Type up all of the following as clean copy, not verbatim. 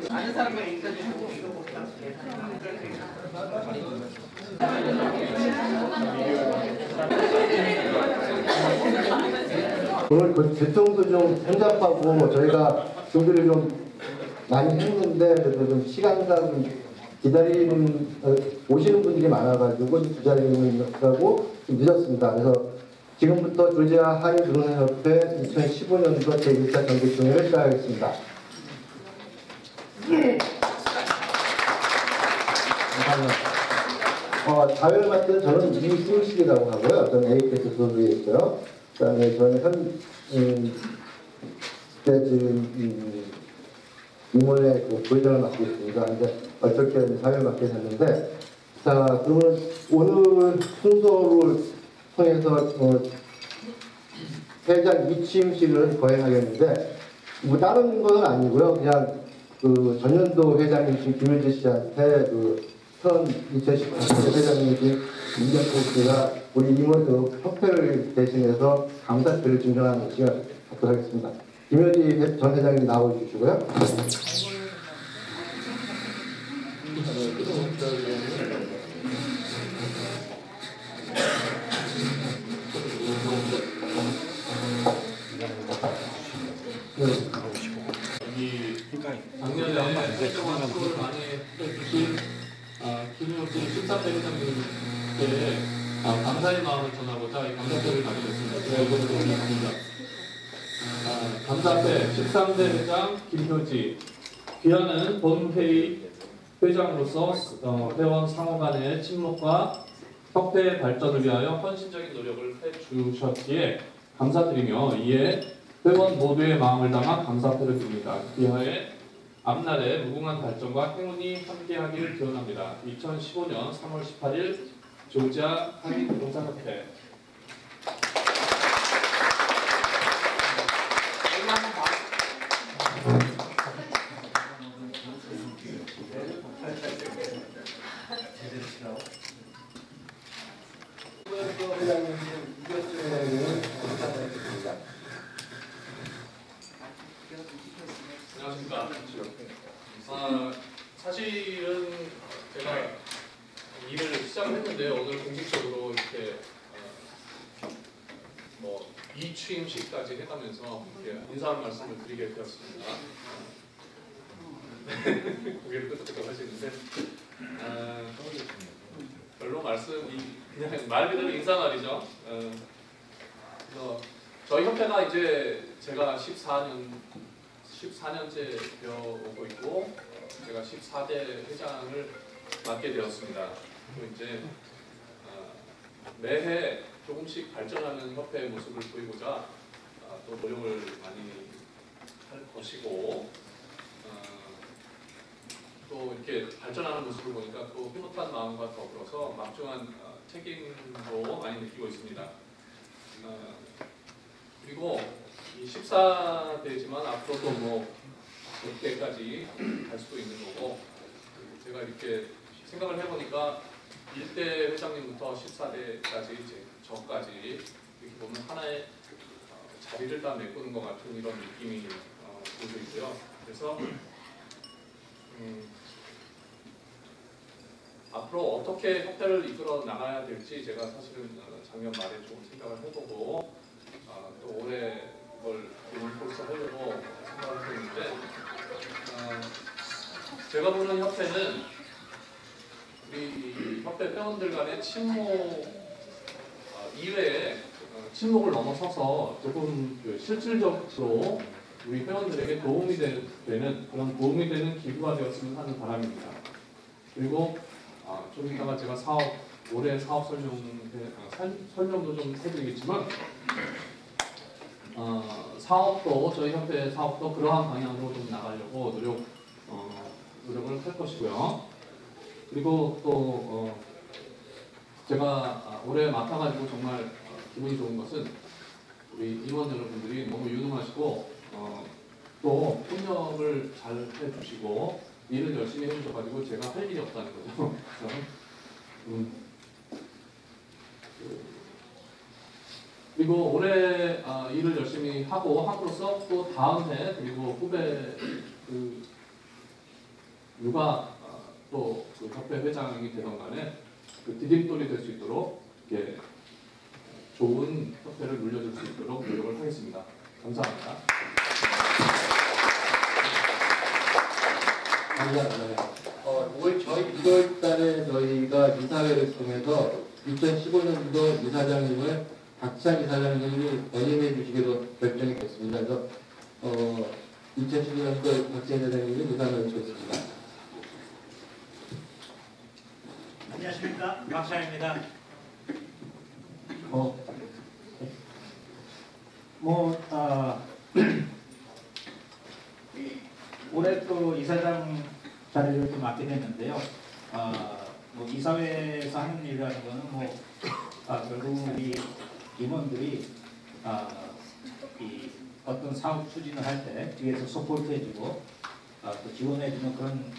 아는 사람과 일단 오늘 그 교통도 좀 혼잡하고 저희가 준비를 좀 많이 했는데 그래도 좀 시간상 기다리는 오시는 분들이 많아가지고 기다리느라고 좀 늦었습니다. 그래서 지금부터 조지아 한인부동산협회 2015년도 제1차 정기총회를 시작하겠습니다. 자회를 맡은 저는 이승식이라고 하고요. 저는 AKS 소속에 있고요. 그 다음에 저는 임원회 부회장을 맡고 있습니다. 이제 어떻게 사회를 맡게 됐는데, 자, 그러면 오늘 순서를 통해서 회장 이취임식을 거행하겠는데, 뭐 다른 건 아니고요. 그냥 그 전년도 회장이신 김일재 씨한테 현 2018년 회장이신 임정태 씨가 우리 임원 협회를 대신해서 감사표를 증정하는 시간을 갖도록 하겠습니다. 김효지 전 회장님 나와주시고요. 작년에 활동한 수고를 많이 해주신 김효지 13대 회장님께 감사의 마음을 전하고자 이 감사표를 가져겠습니다. 이것을 드립니다. 감사패 13대 회장 김효지. 귀하는 본회의 회장으로서 회원 상호 간의 친목과 협회 발전을 위하여 헌신적인 노력을 해주셨기에 감사드리며 이에 회원 모두의 마음을 담아 감사패를 드립니다. 귀하의 앞날의 무궁한 발전과 행운이 함께하기를 기원합니다. 2015년 3월 18일 조지아 한인부동산협회. 안녕하십니까. 사실은 제가 일을 시작을 했는데 오늘 공식적으로 이렇게 이취임식까지 해가면서 이렇게 인사 말씀을 드리게 되었습니다. 고개를 끄덕끄덕 하시는데 별로 말씀이 그냥 말 그대로 인사말이죠. 그래서 저희 협회가 이제 제가 14년째 되어오고 있고 제가 14대 회장을 맡게 되었습니다. 그리고 이제 매해 조금씩 발전하는 협회의 모습을 보이고자 또 노력을 많이 할 것이고 또 이렇게 발전하는 모습을 보니까 또 흐뭇한 마음과 더불어서 막중한 책임도 많이 느끼고 있습니다. 그리고 이 14대지만 앞으로도 뭐 100대까지 갈 수도 있는 거고 제가 이렇게 생각을 해보니까 1대 회장님부터 14대까지 저까지 이렇게 보면 하나의 자리를 다 메꾸는 것 같은 이런 느낌이 보이고 있고요. 그래서 앞으로 어떻게 협회를 이끌어 나가야 될지 제가 사실은 작년 말에 조금 생각을 해보고 또 올해 뭘 벌써 하려고 생각을 했는데 제가 보는 협회는 우리 협회 회원들 간의 친목 이외에 친목을 넘어서서 조금 실질적으로 우리 회원들에게 도움이 되는 그런 도움이 되는 기부가 되었으면 하는 바람입니다. 그리고 좀 이따가 제가 올해 사업 설명도 좀 해드리겠지만 사업도 저희 협회 사업도 그러한 방향으로 좀 나가려고 노력을 할 것이고요. 그리고 또 제가 올해 맡아가지고 정말 기분이 좋은 것은 우리 임원 여러분들이 너무 유능하시고 또 협력을 잘 해주시고 일을 열심히 해주셔가지고 제가 할 일이 없다는 거죠. 그리고 올해 일을 열심히 하고 함으로써 또 다음 해 그리고 후배 그 누가 또 그 협회 회장이 되던 간에 그 디딤돌이 될 수 있도록 이렇게 좋은 협회를 물려줄 수 있도록 노력을 하겠습니다. 감사합니다. 감사합니다. 올 저희 1월 달에 저희가 이사회를 통해서 2015년도 이사장님을 박찬 이사장님이 연임해 주시기로 결정이 됐습니다. 그래서 2015년도 박찬 이사장님이 이사를 주셨습니다. 안녕하십니까, 박찬입니다. 올해 또 이사장 자리를 또 맡게 됐는데요. 뭐 이사회에서 하는 일이라는 거는 결국 우리 임원들이 이 어떤 사업 추진을 할 때 뒤에서 서포트해주고 또 지원해주는 그런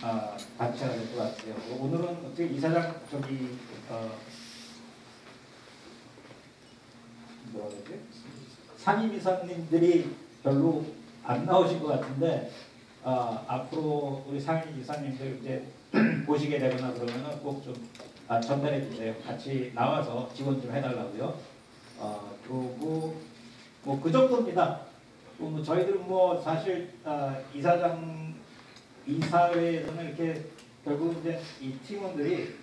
단체가 될 것 같아요. 오늘은 어떻게 이사장 뭐라 그러지? 상임이사님들이 별로 안 나오신 것 같은데 앞으로 우리 상임이사님들 이제 보시게 되거나 그러면은 꼭 좀 전달해 주세요. 같이 나와서 지원 좀 해달라고요. 그리고 뭐 그 정도입니다. 저희들은 뭐 사실 이사회에서는 이렇게 결국 이제 이 팀원들이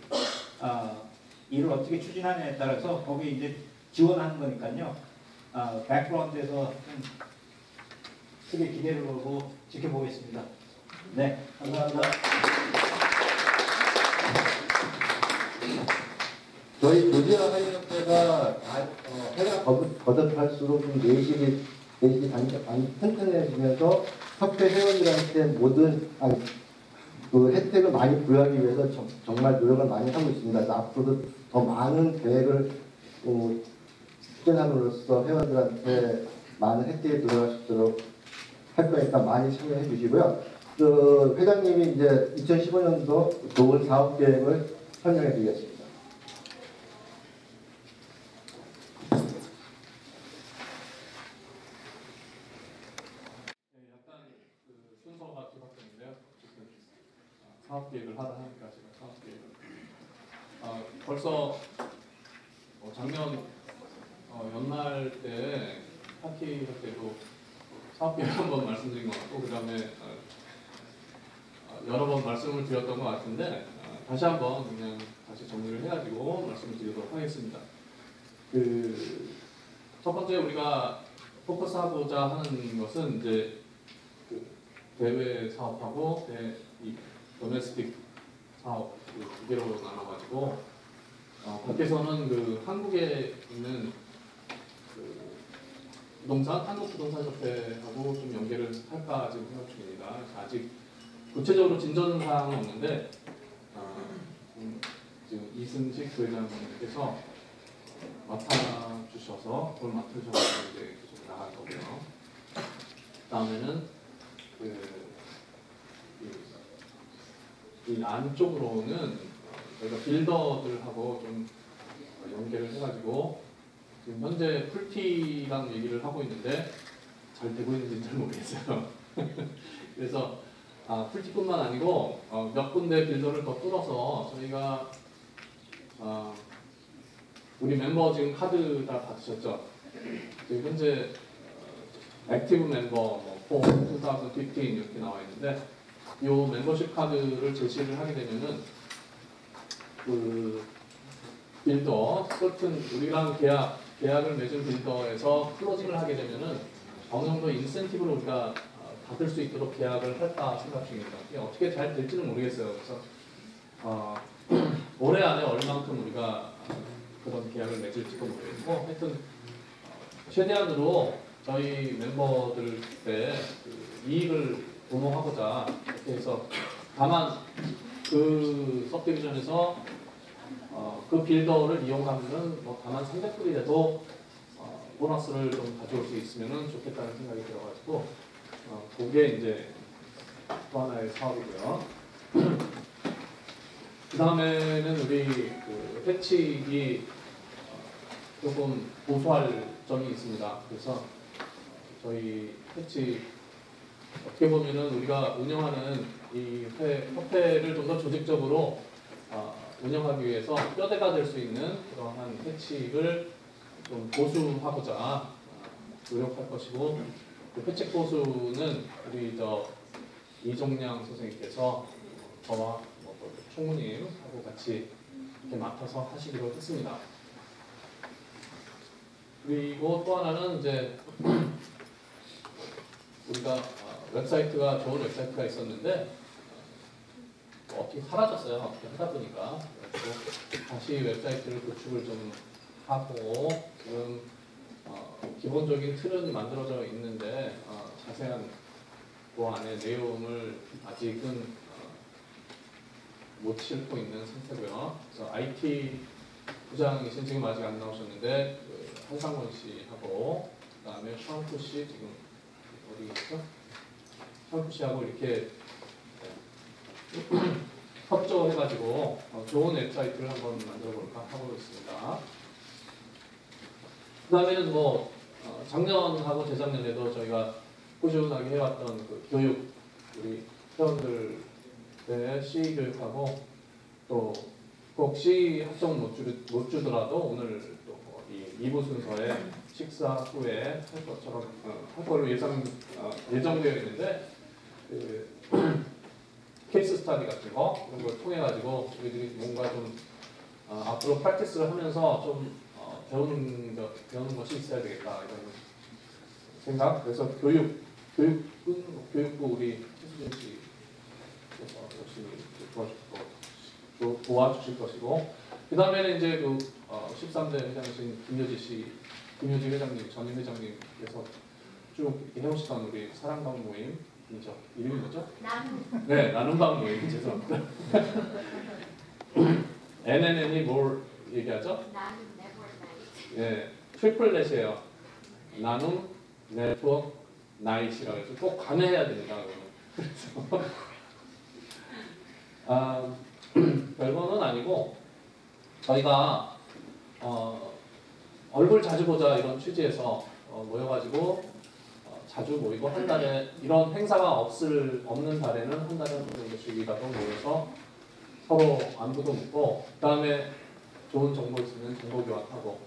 일을 어떻게 추진하냐에 따라서 거기 이제 지원하는 거니까요. 백그라운드에서 좀 크게 기대를 걸고 지켜보겠습니다. 네, 감사합니다. 저희 조지아 사회협회가 해가 거듭할수록 좀 내실이 튼튼해지면서 협회 회원들한테 모든 그 혜택을 많이 부여하기 위해서 정말 노력을 많이 하고 있습니다. 그래서 앞으로도 더 많은 계획을 추진함으로써 회원들한테 많은 혜택이 들어갈 수 있도록 할 거니까 많이 참여해 주시고요. 그 회장님이 이제 2015년도 좋은 사업 계획을 설명해 드리겠습니다. 약간 그 순서가 뒤바뀌었는데요. 사업 계획을 하다 하니까 제가 사업 계획을 벌써 작년 연말 때 파티 할 때도 사업 계획 한번 말씀드린 것 같고 그 다음에 여러 번 말씀을 드렸던 것 같은데 다시 한번 그냥 다시 정리를 해가지고 말씀을 드리도록 하겠습니다. 첫 번째 우리가 포커스하고자 하는 것은 이제 그 대외 사업하고 이 도메스틱 사업 두 개로 나눠가지고 밖에서는 그 한국에 있는 그 부동산 한국 부동산 협회하고 좀 연계를 할까 지금 생각 중입니다. 아직 구체적으로 진전 사항은 없는데 지금 이승식 부회장님께서 맡아주셔서 그걸 맡으셔서 이제 계속 나갈 거고요. 다음에는 이 안쪽으로는 저희가 빌더들하고 좀 연계를 해가지고 지금 현재 풀티랑 얘기를 하고 있는데 잘 되고 있는지는 잘 모르겠어요. 그래서 풀티뿐만 아니고 몇 군데 빌더를 더 뚫어서 저희가 우리 멤버 지금 카드 다 받으셨죠? 지금 현재 액티브 멤버 폼 2015 이렇게 나와 있는데 이 멤버십 카드를 제시를 하게 되면은 그 빌더 certain 우리랑 계약을 맺은 빌더에서 클로징을 하게 되면은 어느 정도 인센티브를 우리가 받을 수 있도록 계약을 할까 생각 중입니다. 이게 어떻게 잘 될지는 모르겠어요. 그래서 올해 안에 얼만큼 우리가 그런 계약을 맺을지도 모르겠고 하여튼 최대한으로 저희 멤버들의 그 이익을 도모하고자 이렇게 해서 다만 그 सब디비전에서 그 빌더를 이용하면은 뭐 다만 300불이라도 보너스를 좀 가져올 수 있으면 좋겠다는 생각이 들어가지고 그게 이제 또 하나의 사업이고요. 그 다음에는 우리 그 해칙이 조금 보수할 점이 있습니다. 그래서 저희 패치 어떻게 보면은 우리가 운영하는 이 협회를 좀 더 조직적으로 운영하기 위해서 뼈대가 될 수 있는 그러한 패치를 좀 보수하고자 노력할 것이고, 그 패치 보수는 우리 이종량 선생님께서 저와 총무님하고 같이 이렇게 맡아서 하시기로 했습니다. 그리고 또 하나는 이제 우리가 웹사이트가 좋은 웹사이트가 있었는데 어떻게 사라졌어요. 어떻게 하다 보니까. 그래서 다시 웹사이트를 구축을 좀 하고 지금 기본적인 틀은 만들어져 있는데 자세한 그 안에 내용을 아직은 못 싣고 있는 상태고요. 그래서 IT 부장이신 지금 아직 안 나오셨는데 한상원 씨하고 그다음에 샤운프 씨 지금 어디 있어? 샤운프 씨하고 이렇게 협조해가지고 좋은 웹사이트를 한번 만들어볼까 하고 있습니다. 그 다음에는 작년하고 재작년에도 저희가 꾸준하게 해왔던 그 교육, 우리 회원들의 CE 교육하고 또 꼭 CE 학점 못 주더라도 오늘 또 이 2부 순서에 식사 후에 할 것처럼 할 걸로 예정되어 있는데 케이스 스타디 같은 거 이런 걸 통해 가지고 저희들이 뭔가 좀 앞으로 프랙티스를 하면서 좀 배우는 것이 있어야 되겠다 이런 생각. 그래서 교육은 교육부 우리 최수진 씨께서 열심히 도와주실 것이고, 그 다음에는 이제 13대 회장이신 김효지 회장님, 전임 회장님께서 쭉 이렇게 해오시던 우리 사랑방 모임이죠. 이름이 뭐죠? 네, 나눔방 모임. 죄송합니다. NNN이 뭘 얘기하죠? 네, 트리플넷이에요. 나눔, 네트워크, 나잇이라고 해서 꼭 감해야 됩니다. 그래서 별거는 아니고 저희가 얼굴 자주 보자 이런 취지에서 모여가지고 자주 모이고 한 달에 이런 행사가 없는 달에는 한 달에 한 정도씩이라도 모여서 서로 안부도 묻고, 그 다음에 좋은 정보 있으면 정보 교환하고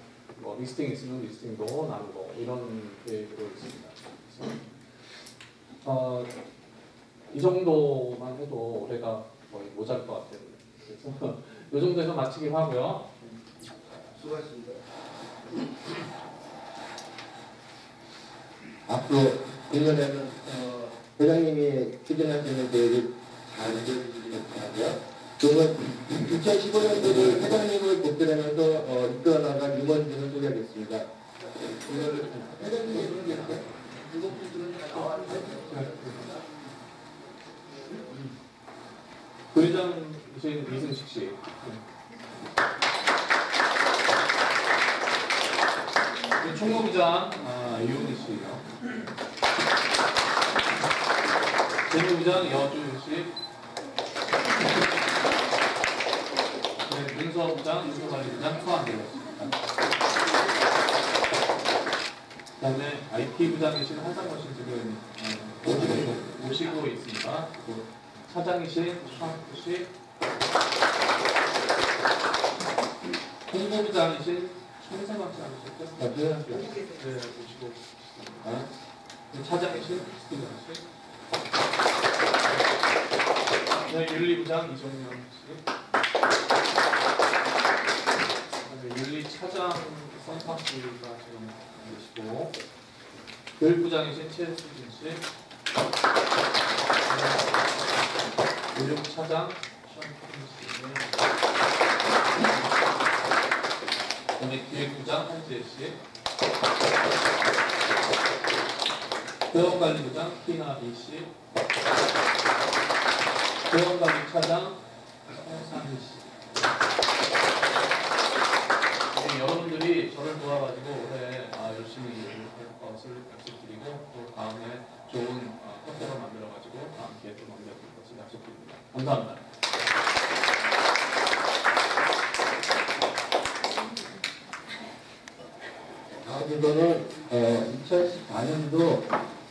리스팅 있으면 리스팅도 나누고 이런 계획으로 있습니다. 그래서 이 정도만 해도 올해가 거의 모자랄 것 같아요. 그래서 이 정도에서 마치기로 하고요. 수고하셨습니다. 앞으로 내년에는 회장님이 추진하시는 계획을 잘 이루어지기를 바라고요. 그러면 2015년도를 회장님을 복귀하면서 이끌어나간 임원진을 소개하겠습니다. 회장님이 이렇게 일곱 분들은 부회장이신 이승식 씨. 총무부장 이훈희 씨요. 재무부장 여주윤 씨. 네, 문서부장, 문서관리부장 서한대 씨. 그다음에 IT 부장이신 한상원 씨 지금 모시고 있습니다. 차장이신 샤프 씨, 홍보부장이신 최세만 씨 아니셨죠? 네, 모시고 있습니다. 차장이신 스티븐 씨, 네, 윤리부장 이정명 씨, 윤리차장 선탁 씨가 지금 계시고, 교육부장이신 최수진 씨, 교육차장 션킨 씨, 그다음에 기획부장 한지혜 씨, 회원관리부장 키나비 씨, 회원관리차장 성상희 씨. 여러분들이 저를 도와가지고 올해 열심히 일을 할 것을 약속드리고, 또 다음에 좋은 협회로 만들어가지고 다음 기회에 또 만들어드릴 것을 약속드립니다. 감사합니다. 말씀드린 거는 2014년도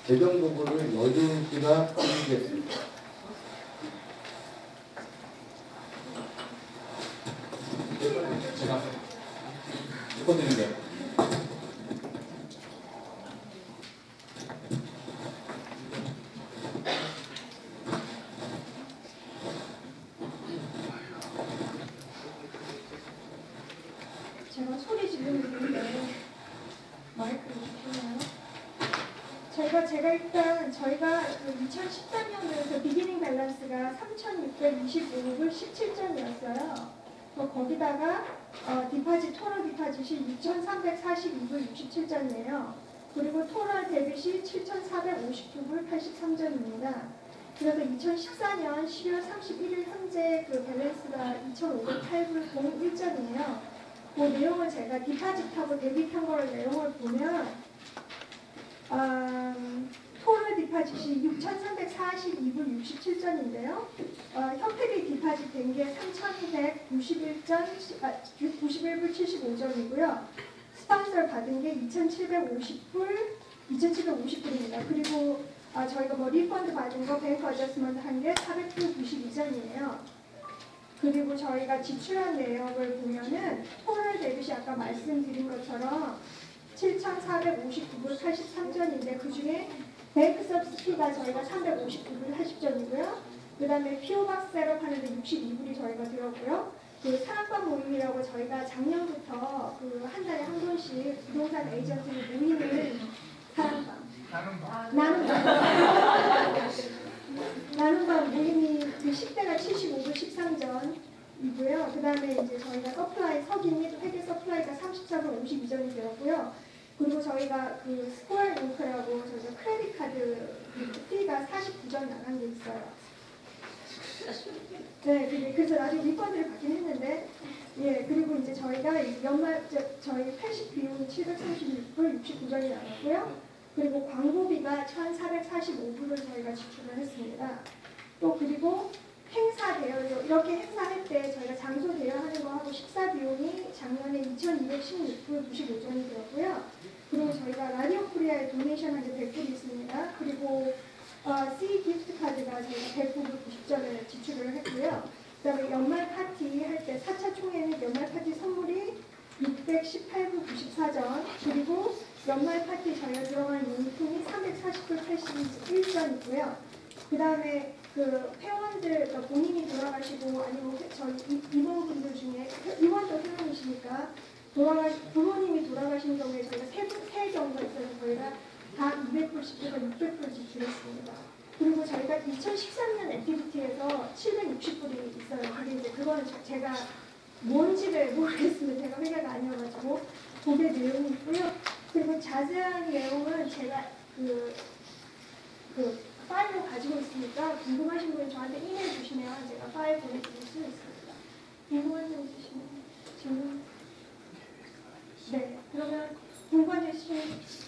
재정 보고를 여준 씨가 준비했습니다. 제가 읽어드릴게요. 제가 소리 지르는 있는데 마이크를 주시나요? 제가 일단 저희가 2013년도에서 비기닝 밸런스가 3,625불 17전이었어요. 거기다가 디파짓 토럴 디파짓이 6,342불 67전이에요. 그리고 토럴 데빗이 7,459불 83전입니다. 그래서 2014년 12월 31일 현재 그 밸런스가 2,508불 01전이에요. 그 내용을 제가 디파짓하고 데빗한 거를 내용을 보면 토럴 디파짓이 6,342불 67전인데요. 현패비 디파짓 된 게 3,291불 75전이고요. 스폰서를 받은 게 2,750불입니다. 그리고 저희가 뭐 리펀드 받은 거 뱅크 어저스먼트 한 게 400불 92전이에요. 그리고 저희가 지출한 내역을 보면은 토럴 데빗이 아까 말씀드린 것처럼 7,459불 83전인데 그 중에 뱅크 서브시디가 저희가 359불 80전이고요. 그 다음에 피오박스 셋업 하는데 62불이 저희가 들었고요. 그 사랑방 모임이라고 저희가 작년부터 그 한 달에 한 번씩 부동산 에이전트를 모이는 사랑방 나눔방 모임이 그 10대가 75불 13전이고요. 그 다음에 이제 저희가 서플라이 석인 및 회계 서플라이가 34불 52전이 되었고요. 그리고 저희가 그 스코어 링크라고 저희가 크레딧 카드 피가 49전 나간 게 있어요. 네, 그래서 나중에 리펀드를 받긴 했는데, 예, 그리고 이제 저희가 연말 저희 80 비용이 736불 69전이 나왔고요. 그리고 광고비가 1,445불을 저희가 지출을 했습니다. 또 그리고 행사 대여, 이렇게 행사할 때 저희가 장소 대여하는 거 하고 식사 비용이 작년에 2,216불 95전이 되었고요. 그리고 저희가 라디오 코리아에 도네이션 한 게 100불이 있습니다. 그리고 C 기프트 카드가 저희가 100불 90전을 지출을 했고요. 그 다음에 연말 파티 할 때 4차 총회는 연말 파티 선물이 618불 94전, 그리고 연말 파티 저희가 들어간 용품이 340불 81전이고요. 그 다음에 그 회원들, 그러니까 본인이 돌아가시고 아니면 저희 임원분들 중에 임원도 회원이시니까 부모님이 돌아가신 경우에 저희가 세 경우가 있어서 저희가 다 200불씩 해서 600불 지출했습니다. 그리고 저희가 2013년 액티비티에서 760불이 있어요. 근데 이제 그거는 제가 뭔지를 모르겠습니다. 제가 회계가 아니어가지고 그게 내용이 있고요. 그리고 자세한 내용은 제가 그 파일로 가지고 있으니까 궁금하신 분은 저한테 이메일 주시면 제가 파일 보내드릴 수 있습니다. 궁금한 점 있으시면 질문. 네, 그러면 궁금한 점 있으시면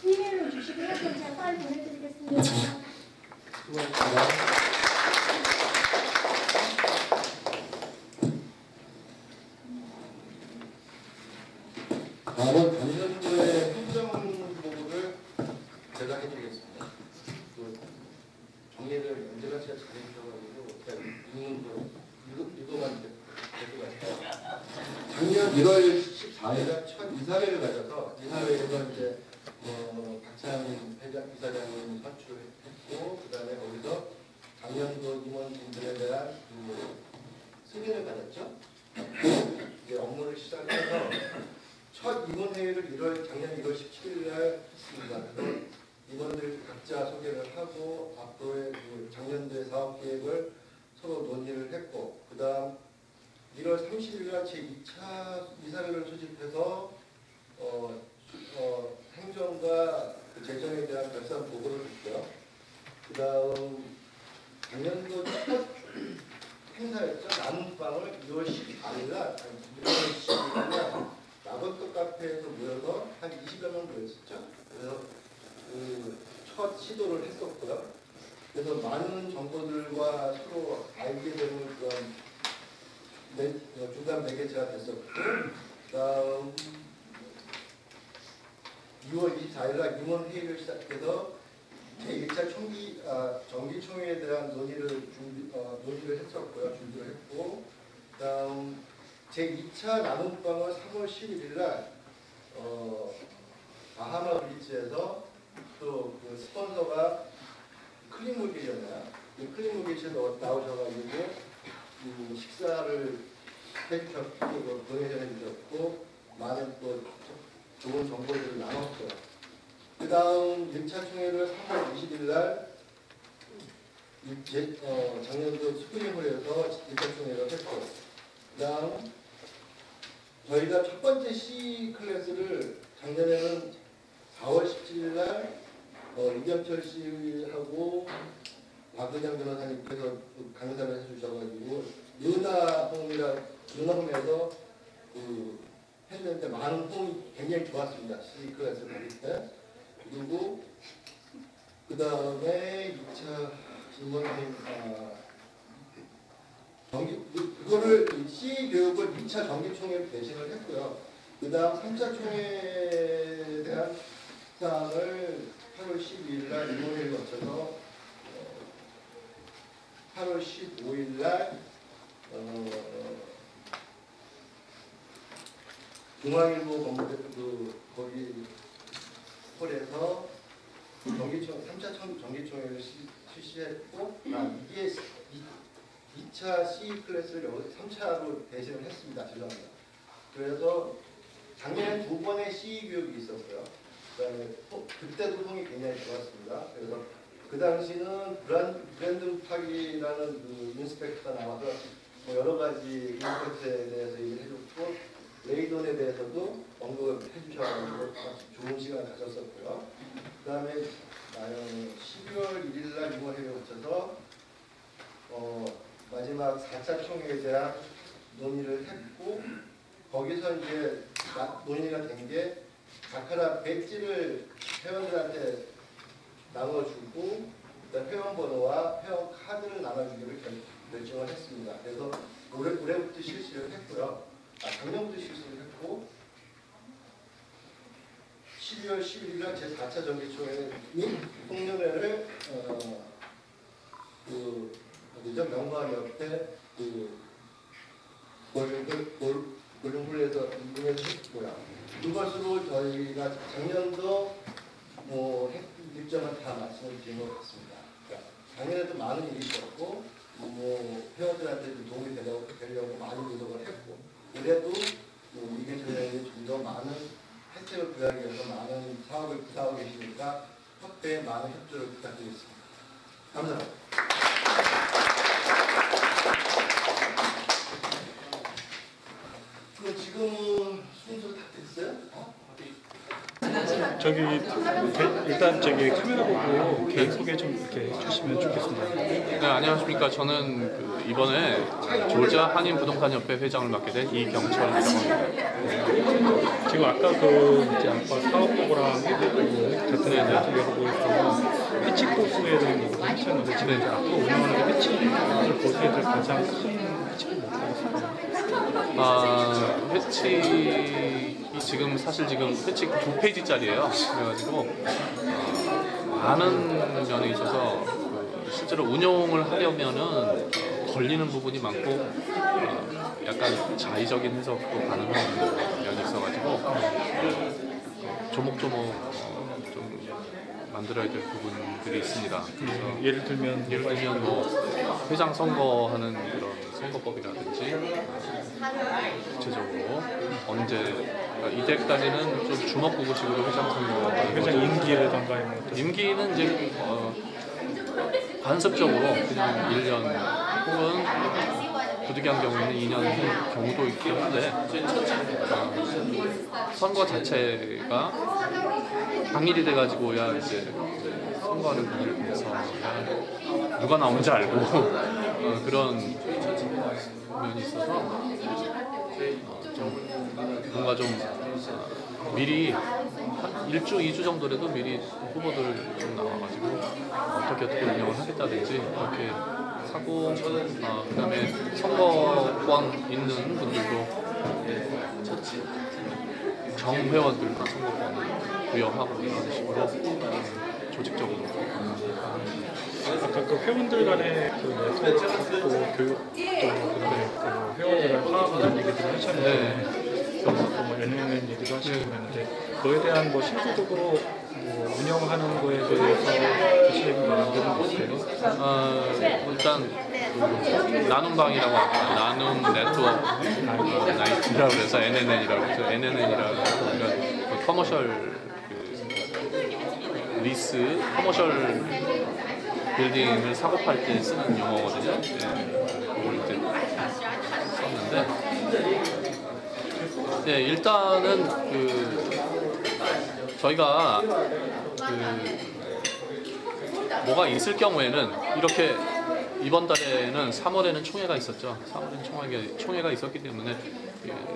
이메일로 주시고요. 그럼 제가 파일 보내드리겠습니다. 수고하셨습니다. 다음은 작년도의 행정보고를 제가 해드리겠습니다. 정리를 언제나 제가 잘해주셔가지고 제가 읽어만 될 것 같아요. 작년 1월 14일에 첫 이사회를 가져서 이사회에서 이제 박찬민 이사장님 선출했고, 그 다음에 거기서 작년도 임원진들에 대한 승인을 받았죠. 이제 업무를 시작해서 첫 임원회의를 작년 1월 17일 날 했습니다. 그래서 임원들 각자 소개를 하고 앞으로의 작년도의 사업 계획을 서로 논의를 했고, 그 다음 1월 30일 날 제2차 이사회를 소집해서 행정과 재정에 대한 결산 보고를 했고요. 그 다음 작년도 첫 행사였죠. 나눔방을 2월 14일 날, 2월 12일 날 나건떡 카페에서 모여서 한 20여 명 모였었죠. 그래서 첫 시도를 했었고요. 그래서 많은 정보들과 서로 알게 되는 그런 중간 매개체가 됐었고, 다음 2월 24일 날 임원회의를 시작해서 제1차 정기총회에 대한 논의를 했었고요. 준비를 했고, 그다음 제2차 나눔방은 3월 11일 날 바하마 브리지에서 또 그 스폰서가 클린물게이였나요? 클린물게이에 나오셔가지고 식사를 해주셨고 도네이션 해주셨고 많은 또 좋은 정보들을 나눴고요. 그 다음 1차 총회를 3월 20일 날 작년도 스프링홀에서 1차 총회를 했고, 그 다음 저희가 첫 번째 C 클래스를 작년에는 4월 17일 날 이경철 씨하고 박은영 변호사님께서 강사를 해주셔가지고 누나홈에서 했는데 많은 호응이 굉장히 좋았습니다. C 클래스 받을 때. 그리고 그 다음에 2차 질문님 그거를 C 교육을 2차 정기총회로 대신을 했고요. 그 다음 3차 총회에 대한 사항을 8월 12일 날 임원회를 거쳐서 8월 15일 날 중앙일보 거기 홀에서 3차 정기총회를 실시했고, 이게 2차 C 클래스를 여기서 3차로 대신을 했습니다. 죄송합니다. 그래서 작년에 2번의 C 교육이 있었어요. 그다음에 그때도 호응이 굉장히 좋았습니다. 그래서 그 당시는 브랜든 파기라는 그 인스펙터가 나와서 여러 가지 인스펙터에 대해서 얘기를 해줬고, 레이돈에 대해서도 언급을 해주셔가지고 좋은 시간을 가졌었고요. 그 다음에 12월 1일 날 임원회의를 거쳐서 마지막 4차 총회에 대한 논의를 했고, 거기서 이제 논의가 된 게 각하나 배지를 회원들한테 나눠주고, 회원 번호와 회원 카드를 나눠주기를 결정을 했습니다. 그래서 올해부터 실시를 했고요. 작년부터 실시를 했고, 12월 11일 날 제4차 정기총회는 송년회를 명관 옆에 골룸홀에서 했고요. 이것으로 저희가 작년도 일정은 다 말씀을 드린 것 같습니다. 그러니까 작년에도 많은 일이 있었고, 회원들한테 도움이 되려고 많이 노력을 했고, 올해도 이게 저희에게 좀 더 많은 혜택을 구하기 위해서 많은 사업을 구사하고 계시니까 협회에 많은 협조를 부탁드리겠습니다. 감사합니다. 그럼 지금은 순서 다 됐어요? 일단 카메라 보고 개인 소개 좀 이렇게 해주시면 좋겠습니다. 네, 안녕하십니까. 저는 이번에 조지아 한인부동산협회 회장을 맡게 된 이경철이라고 합니다. 지금 아까 이제 아까 사업보고랑 대통령 여러분 있어서 해치 코스에 대한 얘기를 하셨는데 지금 이제 앞으로 운영하는 해치 코스에 가장 큰 해치는 뭐라고 하셨나요? 해치 지금 사실 해치 2페이지짜리예요. 그래가지고 많은 면에 있어서 실제로 운용을 하려면은 걸리는 부분이 많고 약간 자의적인 해석도 가능한 면이 있어가지고 조목조목 좀 만들어야 될 부분들이 있습니다. 그래서 예를 들면 회장 선거하는 그런 선거법이라든지 구체적으로 이때까지는 좀 주먹구구식으로 회장 선거가 회장 임기라던가 이런 것들. 임기는 이제 관습적으로 그냥 1년 혹은 부득이한 경우에는 2년 경우도 있긴 한데 선거 자체가 당일이 돼가지고야 이제 선거하는 분들을 위해서 누가 나오는지 알고 그런 면이 있어서 뭔가 좀 미리 한 1주, 2주 정도라도 미리 후보들 좀 나와가지고 어떻게 운영을 하겠다든지 이렇게 하고 그 다음에 선거권 있는 분들도 정회원들만 선거권을 부여하고 이런 식으로 조직적으로. 아까 그 회원들 간의 그 네트워크 또 교육도 그다음에 그 회원들 간 화합 얘기들을 하셨는데 뭐 NNN 얘기도 하시고 그랬는데 그거에 대한 뭐 실질적으로 뭐 운영하는 거에 대해서 기시되는 거 있어요? 일단 그 나눔방이라고 할까 나눔 네트워크 나이트라고 해서 NNN이라고 해서 NNN이라고 해서 우리가 그 커머셜 그 리스 커머셜 빌딩을 사고 팔 때 쓰는 용어거든요. 그걸 이제 썼는데, 네, 일단은 저희가 뭐가 있을 경우에는 이렇게 이번 달에는 3월에는 총회가 있었죠. 3월에는 총회가 있었기 때문에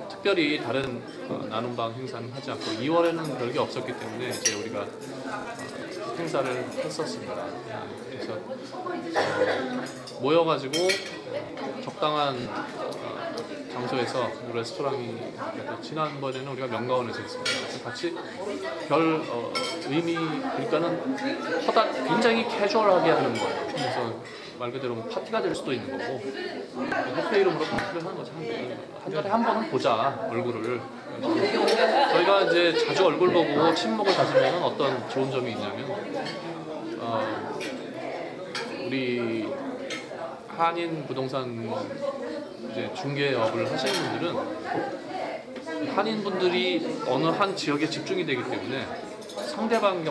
특별히 다른 나눔방 행사는 하지 않고 2월에는 별게 없었기 때문에 이제 우리가 행사를 했었습니다. 그래서 모여가지고 적당한 장소에서 레스토랑이 지난번에는 우리가 명가원에서 했습니다. 그래서 같이 별 의미 그러니까는 굉장히 캐주얼하게 하는 거예요. 그래서 말 그대로 파티가 될 수도 있는 거고 협회 이름으로 파티를 하는 거죠. 한 달에 한 번은 보자 얼굴을. 저희가 이제 자주 얼굴 보고 친목을 다지면 어떤 좋은 점이 있냐면 우리 한인 부동산 이제 중개업을 하시는 분들은 한인분들이 어느 한 지역에 집중이 되기 때문에 상대방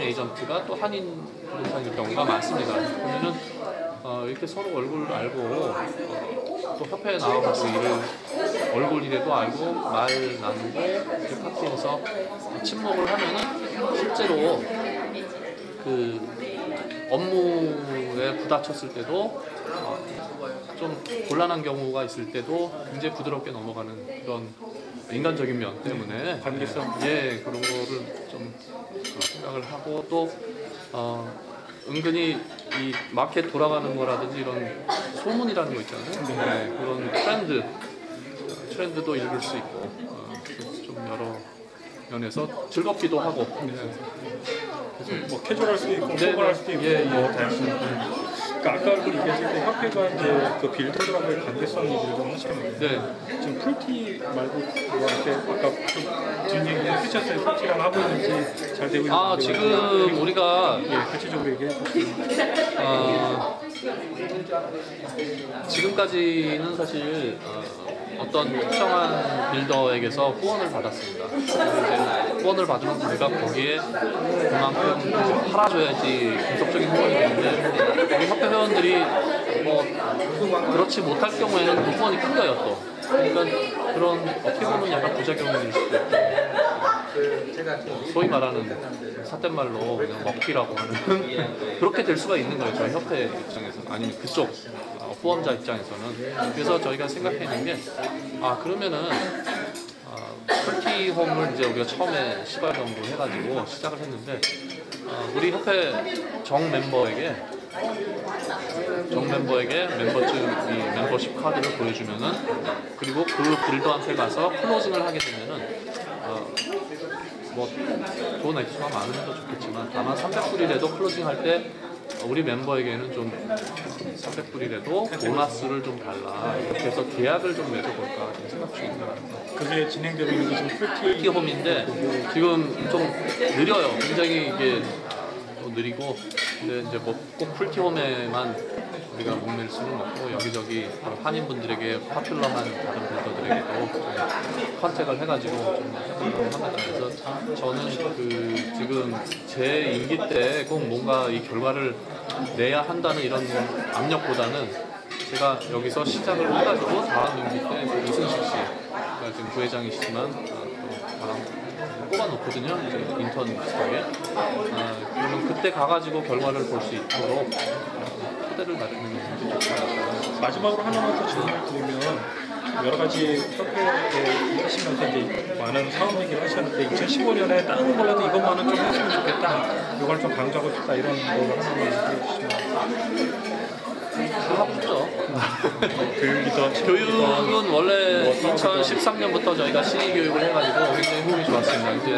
에이전트가 또 한인 부동산일 경우가 많습니다. 그러면은 이렇게 서로 얼굴 알고 또 협회에 나와가지고 얼굴 일에도 알고 말 나누고 이렇게 파티에서 친목을 하면은 실제로 그 업무에 부닥쳤을 때도 좀 곤란한 경우가 있을 때도 굉장히 부드럽게 넘어가는 그런 인간적인 면 때문에 관계성 그런 거를 좀 생각을 하고 또 은근히 이 마켓 돌아가는 거라든지 이런 소문이라는 거 있잖아요. 그런 트렌드도 읽을 수 있고 좀 여러 면에서 즐겁기도 하고 그래서 뭐 캐주얼할 수도 있고 소홀할 수도 있고 뭐 다양한 그러니까 아까 그 얘기하실 때 협회가 이제 그 빌더들하고의 관계성 얘기를 좀 하셨는데 지금 풀티 말고 이렇게 아까 뒷 얘기 해주셨어요. 풀티랑 하고 있는지 잘 되고 있는지 지금 우리가 구체적으로 얘기해 주시면 지금까지는 사실 어떤 특정한 빌더에게서 후원을 받았습니다. 후원을 받으면 우리가 거기에 그만큼 팔아줘야지 계속적인 후원이 되는데 우리 협회 회원들이 뭐 그렇지 못할 경우에는 그 후원이 끊겨요 또. 그러니까 그런 어떻게 보면 약간 부작용일 수도 있고 소위 말하는 삿대말로 그냥 먹튀라고 하는 그렇게 될 수가 있는 거예요. 저희 협회 입장에서 아니면 그쪽 후원자 입장에서는. 그래서 저희가 생각했는 게 그러면은 풀티홈을 이제 우리가 처음에 10월 정도 해가지고 시작을 했는데 우리 협회 정 멤버에게 멤버증 이 멤버십 카드를 보여주면은 그리고 그 빌더한테 가서 클로징을 하게 되면은 뭐 돈 액수가 많으면 더 좋겠지만 다만 300불이라도 클로징 할 때 우리 멤버에게는 좀 300불이라도 보너스를 좀 달라 이렇게 해서 계약을 좀 맺어볼까 좀 생각 중입니다. 그게 진행되고 있는 게 지금 풀티홈인데 지금 좀 느려요. 굉장히 이게 느리고 근데 이제 뭐 꼭 풀티홈에만 우리가 목맬 수는 없고 여기저기 한인분들에게 파퓰러한 다른 빌더들에게도 컨택을 해가지고 좀 해보려고 합니다. 그래서 저는 지금 제 임기 때 꼭 뭔가 이 결과를 내야 한다는 이런 압력보다는 제가 여기서 시작을 해가지고 다음 임기 때 이승식 씨가 지금 부회장이시지만 뽑아놓거든요. 인턴 스타에. 그러면 그때 가가지고 결과를 볼 수 있도록 토대를 마련하는 게 좋습니다. 마지막으로 하나만 더 질문을 드리면 여러 가지 협회에 하시면서 이제 많은 사업 얘기를 하셨는데 2015년에 다른 몰라도 이것만은 좀 했으면 좋겠다. 이걸 좀 강조하고 싶다 이런 거를 하나만 얘기해 주시면. 다 붙죠. 교육이 더 교육은 원래 2013년부터 저희가 시리 교육을 해가지고 굉장히 호응이 좋았습니다. 이제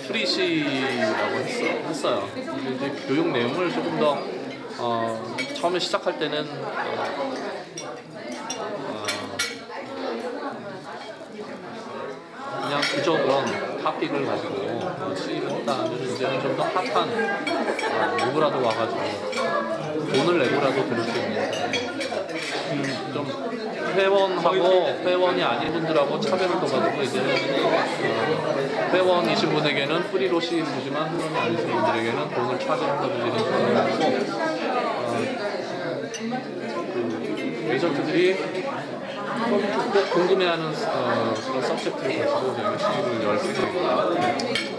프리시라고 했어요. 이제 교육 내용을 조금 더 처음에 시작할 때는 그냥 그저 그런 토픽을 가지고 시를 했다면 이제는 좀 더 핫한 누구라도 와가지고 돈을 내고라도 들을 수 있는 좀 회원이 아닌 분들하고 차별을 둬가지고 이제는 회원이신 분에게는 프리로 시를 주지만 회원이 아니신 분들에게는 돈을 차지한다고 이런 식으로 하고 에이전트들이 꼭 궁금해하는 그런 서브젝트를 가지고 저희가 시를 열 생각입니다.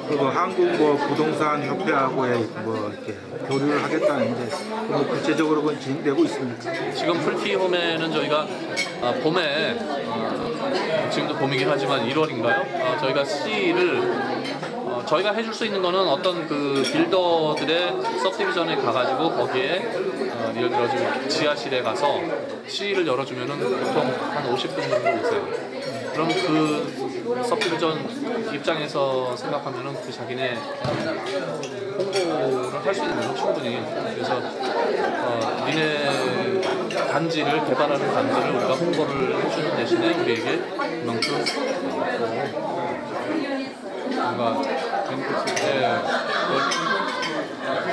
그리고 한국 뭐 부동산 협회하고의 뭐 이렇게 교류를 하겠다는데 뭐 구체적으로 그건 진행되고 있습니까? 지금 풀피홈에는 저희가 봄에 지금도 봄이긴 하지만 1월인가요? 저희가 C를 저희가 해줄 수 있는 거는 어떤 그 빌더들의 서브디비전에 가가지고 거기에 예를 들어 지금 지하실에 가서 C를 열어주면은 보통 한 50분 정도 오세요. 그럼 그 서브디비전 입장에서 생각하면은 그 자기네 홍보를 할 수 있는 거죠, 충분히. 그래서 니네 단지를 개발하는 단지를 우리가 홍보를 해주는 대신에 우리에게 그만큼 뭔가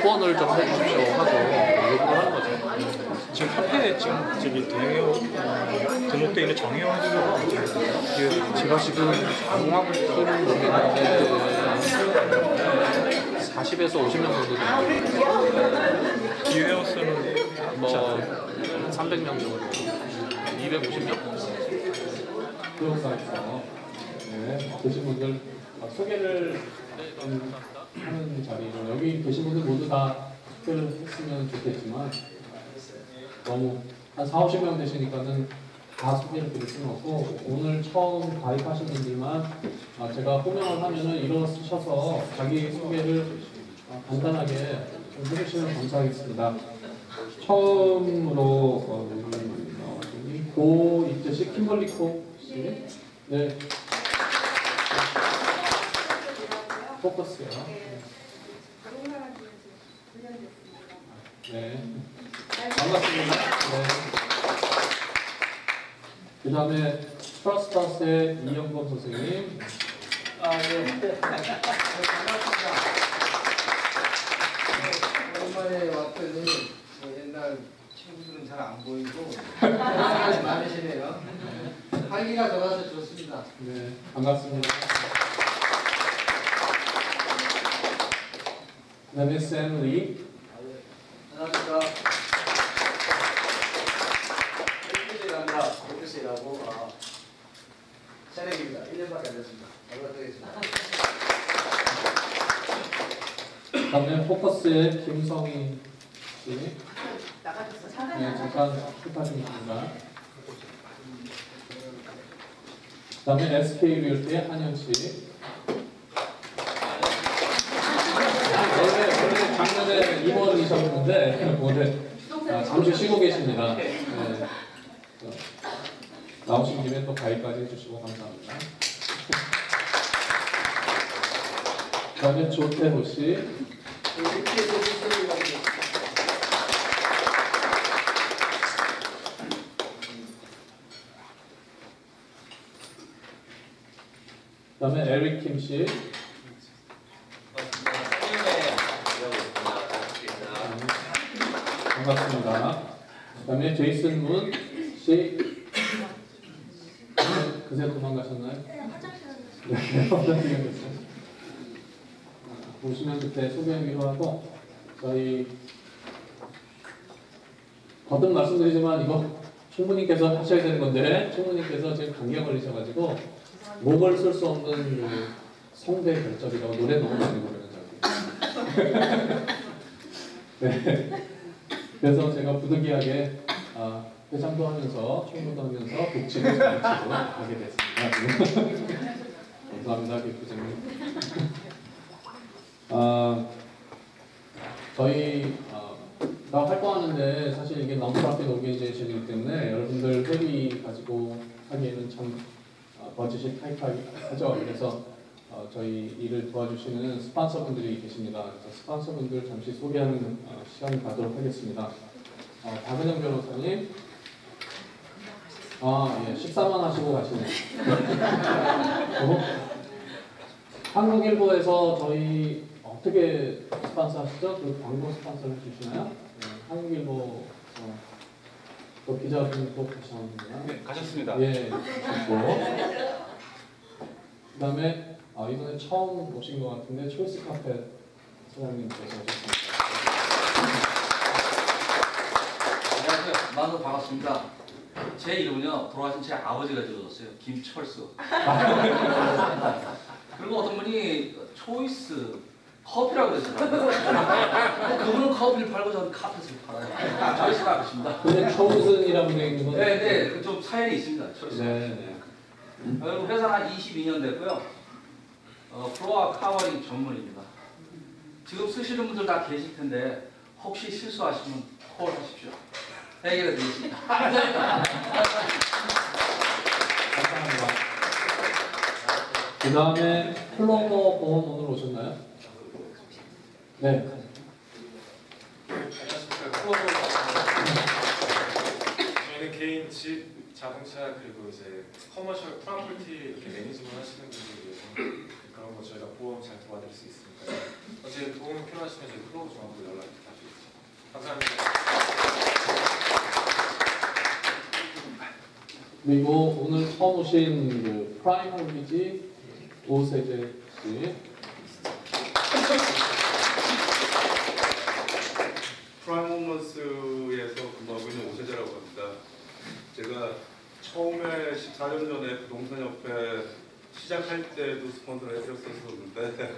후원을 좀 해주십시오 하고 요구를 하는 거죠. 지금 협회에 지금 저기 등록돼 있는 정회원수가 제가 지금 정확히는 모르겠는데 40에서 50명 정도 됩니다. 기회원 수는 뭐 300명 정도, 250명? 부동산에서 계신 분들 소개를 하는 자리로 여기 계신 분들 모두 다 소개를 했으면 좋겠지만 너무 한 4, 50명 되시니까는 다 소개를 드릴 수는 없고 오늘 처음 가입하신 분들만 제가 호명을 하면은 일어서셔서 자기 소개를 간단하게 좀 해주시면 감사하겠습니다. 처음으로 고 이태씨 킴벌리 코 씨, 네. 포커스요. 네. 반갑습니다. 네. 그 다음에 트러스트하우스의 이영범 선생님. 네. 반갑습니다. 오랜만에 왔더니 옛날 친구들은 잘 안 보이고 사람이 많으시네요. 활기가 돌아서 좋습니다. 네, 반갑습니다. 그 다음에 샘 리. 안녕하십니까. 헬기지간다 오피스라고 새내기입니다. 1년밖에 안 됐습니다. 잘 부탁드리겠습니다. 그 다음에 포커스의 김성희 씨. 네, 잠깐 부탁드립니다. 그 다음에 SK 리얼티의 한현 씨. 원래 작년에 임원이셨는데 오늘 잠시 쉬고 계십니다. 네. 나오신 김에 또 가입까지 해주시고 감사합니다. 그 다음에 조태호 씨. 그 다음에 에릭 킴 씨. 반갑습니다. 그 다음에 제이슨 문 씨. 그새 도망가셨나요? 네, 화장실에 갔어요. 보시면 그때 소개하기로 하고 저희 거듭 말씀드리지만 이거 총무님께서 하셔야 되는 건데 총무님께서 지금 감기에 걸리셔가지고 목을 쓸 수 없는 그 성대 결절이라고 노래 너무 많이 부르는 자고 네. 그래서 제가 부득이하게 회장도 하면서 총무도 하면서 복지를 장치로 하게 됐습니다. 감사합니다, 김 부장님. 저희 활동하는데 사실 이게 non-profit organization이기 때문에 여러분들 회비 가지고 하기에는 참 버짓이 타이트하죠. 그래서 저희 일을 도와주시는 스폰서분들이 계십니다. 그래서 스폰서분들 잠시 소개하는 시간을 갖도록 하겠습니다. 박은영 변호사님, 예, 식사만 하시고 가시네요. 한국일보에서 저희 어떻게 스폰서 하시죠? 그 광고 스폰서를 주시나요? 네, 한국일보에서 또 기자분 또 가셨는데요. 네, 가셨습니다. 예, 그리고 그다음에 이번에 처음 오신 것 같은데 초이스 카페 사장님께서 오셨습니다. 안녕하세요. 만나서 반갑습니다. 제 이름은요, 돌아가신 제 아버지가 지어줬어요. 김철수. 그리고 어떤 분이 초이스 커피라고 그러더라고요. 그분은 커피를 팔고 저는 카펫을 팔아요. 초이스가 아버지입니다. 근데 초이스이라고 되어 있는 건? 네, 좀 사연이 있습니다. 초이스. 네. 회사는 한 22년 됐고요. 플로어 카버링 전문입니다. 지금 쓰시는 분들 다 계실 텐데 혹시 실수하시면 콜하십시오. 해결해 드리겠습니다. 감사합니다. 그 다음에 플로머 보험 오늘 오셨나요? 네. 저희는 개인 집, 자동차 그리고 이제 커머셜 프로퍼티 이렇게 매니지먼트 하시는 분들 위해서 그런 거 저희가 보험 잘 도와드릴 수 있으니까 언제 도움 필요하시면 저희 플로우 중앙으로 연락 주시겠습니다. 감사합니다. 그리고 오늘 처음 오신 그 프라임 홀리지 오세재 씨. 프라임 홈런스에서 근무하고 있는 오세재라고 합니다. 제가 처음에 14년 전에 부동산협회 시작할 때도 스폰서를 해드렸었는데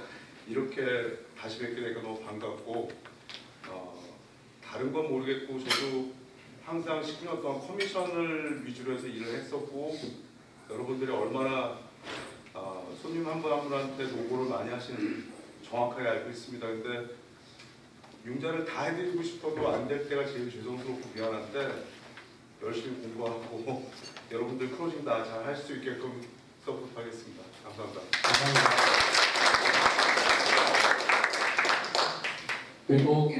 이렇게 다시 뵙게 되니까 너무 반갑고 다른 건 모르겠고 저도 항상 19년 동안 커미션을 위주로 해서 일을 했었고 여러분들이 얼마나 손님 한 분 한 분한테 노고를 많이 하시는지 정확하게 알고 있습니다. 근데 융자를 다 해드리고 싶어도 안 될 때가 제일 죄송스럽고 미안한데 열심히 공부하고 여러분들 클로징 다 잘 할 수 있게끔 서포트하겠습니다. 감사합니다. 그리고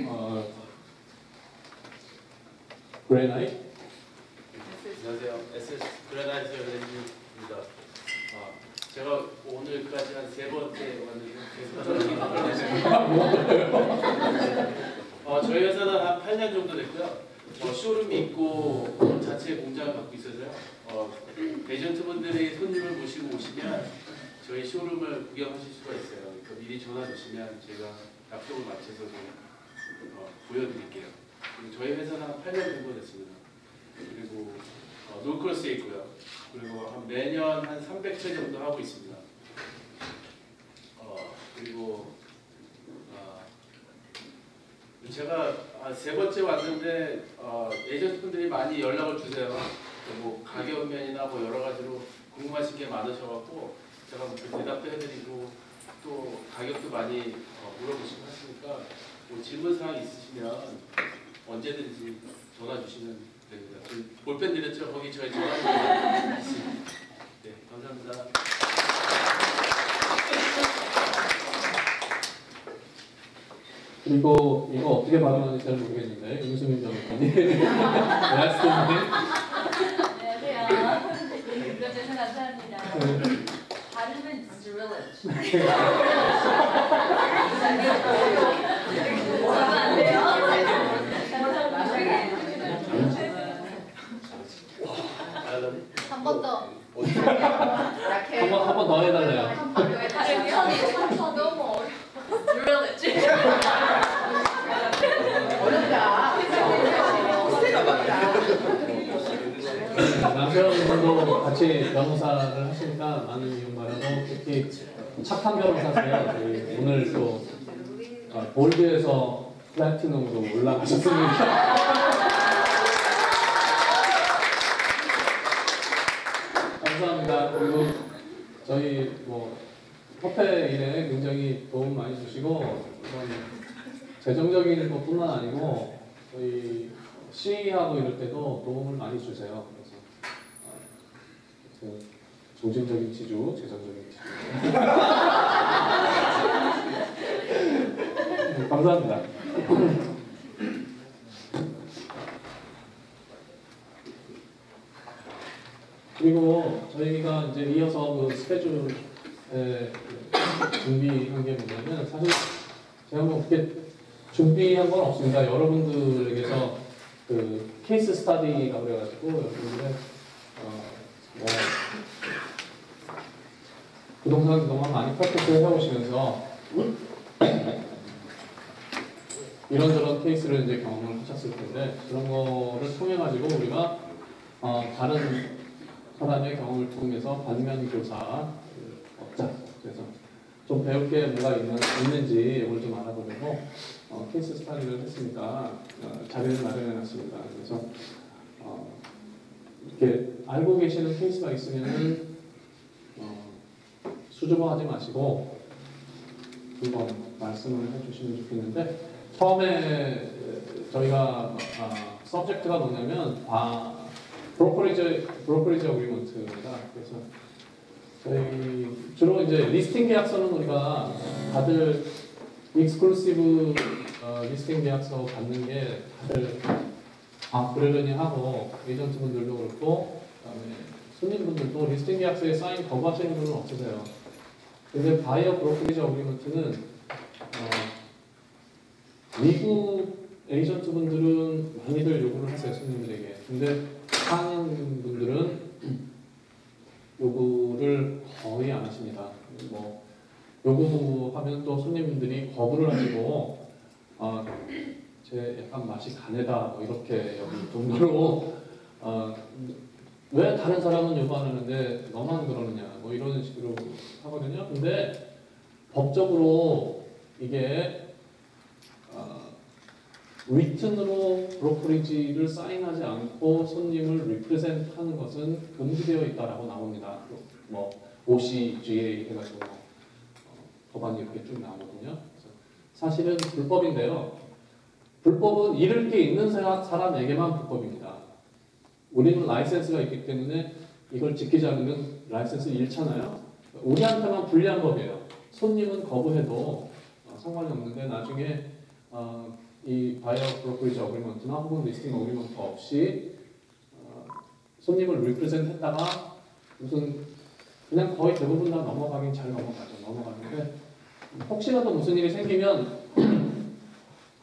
그레나이. 안녕하세요. SS 그레나이트 렌즈입니다. 제가 오늘까지 한 3번째 왔는데 저희 회사는 한 8년 정도 됐고요. 쇼룸이 있고 자체 공장을 갖고 있어서요. 에이전트분들이 손님을 모시고 오시면 저희 쇼룸을 구경하실 수가 있어요. 그러니까 미리 전화 주시면 제가 약속을 맞춰서 좀 보여드릴게요. 그리고 저희 회사는 한 8년 정도 됐습니다. 그리고 놀크로스에 있고요. 그리고 매년 한 300채 정도 하고 있습니다. 그리고 제가 3번째 왔는데 에이전트분들이 많이 연락을 주세요. 뭐 가격 면이나 뭐 여러 가지로 궁금하신 게 많으셔갖고 제가 뭐 대답도 해드리고 또 가격도 많이 물어보시고 하시니까 뭐 질문 사항 있으시면 언제든지 전화 주시면 됩니다. 볼펜 드렸죠? 거기 저희 전화번호 있습니다. 네, 감사합니다. 그리고 이거 어떻게 발음하는지 잘 모르겠는데 임수민 변호사님. 말씀해. 안녕하세요. 인터뷰에서 감사합니다. 발음은 드릴리지. 뭐가 안 돼요? 한 번 더. 한 번 더 해달래요. 발음이 너무 어려워. 드릴리지. 어렵다. 남편분도 같이 변호사를 하시니까 많은 이용 바라고 특히 착한 변호사세요. 저희 오늘 또 볼드에서 플래티넘으로 올라가셨습니다. 감사합니다. 그리고 저희 뭐 협회 일에 굉장히 도움 많이 주시고 재정적인 것뿐만 아니고 저희 시위하고 이럴 때도 도움을 많이 주세요. 그래서 정신적인 지주, 재정적인 지주. 감사합니다. 그리고 저희가 이제 이어서 그 스케줄에 준비한 게 뭐냐면, 사실 제가 뭐 그렇게 준비한 건 없습니다. 여러분들에게서 그 케이스 스타디가 그래가지고 여러분들의 뭐 부동산 그동안 많이 프랙티스 해오시면서 이런저런 케이스를 이제 경험을 하셨을 텐데, 그런 거를 통해 가지고 우리가 다른 사람의 경험을 통해서 반면 교사를 얻자. 그래서 좀 배울 게 뭐가 있는지 이걸 좀 알아보려고 케이스 스타디를 했으니까 자리를 마련해 놨습니다. 그래서 이렇게 알고 계시는 케이스가 있으면은 수줍어하지 마시고 한번 말씀을 해주시면 좋겠는데, 처음에 저희가 서브젝트가 뭐냐면 브로커리지 어그리먼트입니다. 그래서 저희 주로 이제 리스팅 계약서는 우리가 다들 익스클루시브 리스팅 계약서 받는 게 다들 그러려니 하고, 에이전트분들도 그렇고 그다음에 손님분들도 리스팅 계약서에 사인 거부하시는 분은 없으세요. 근데 바이어 브로커리지 어그리먼트는 미국 에이전트분들은 많이들 요구를 하세요, 손님들에게. 근데 상인분들은 요구를 거의 안 하십니다. 뭐 요구하면 또 손님분들이 거부를 하시고 제 약간 맛이 가네다 뭐 이렇게 여기 정도로 왜 다른 사람은 요구 안 하는데 너만 그러느냐 뭐 이런 식으로 하거든요. 근데 법적으로 이게 리튼으로 브로커리지를 사인하지 않고 손님을 리프레젠트 하는 것은 금지되어 있다라고 나옵니다. 뭐 OCGA 해가지고 법안이 이렇게 쭉 나오거든요. 그래서 사실은 불법인데요. 불법은 잃을 게 있는 사람에게만 불법입니다. 우리는 라이센스가 있기 때문에 이걸 지키지 않으면 라이센스 잃잖아요. 우리한테만 불리한 법이에요. 손님은 거부해도 상관이 없는데, 나중에 이 바이어 브로커리지 어그리먼트나 혹은 리스팅 어그리먼트 없이 손님을 리프레젠트 했다가 무슨 그냥 거의 대부분 다 넘어가긴 잘 넘어가는데, 혹시라도 무슨 일이 생기면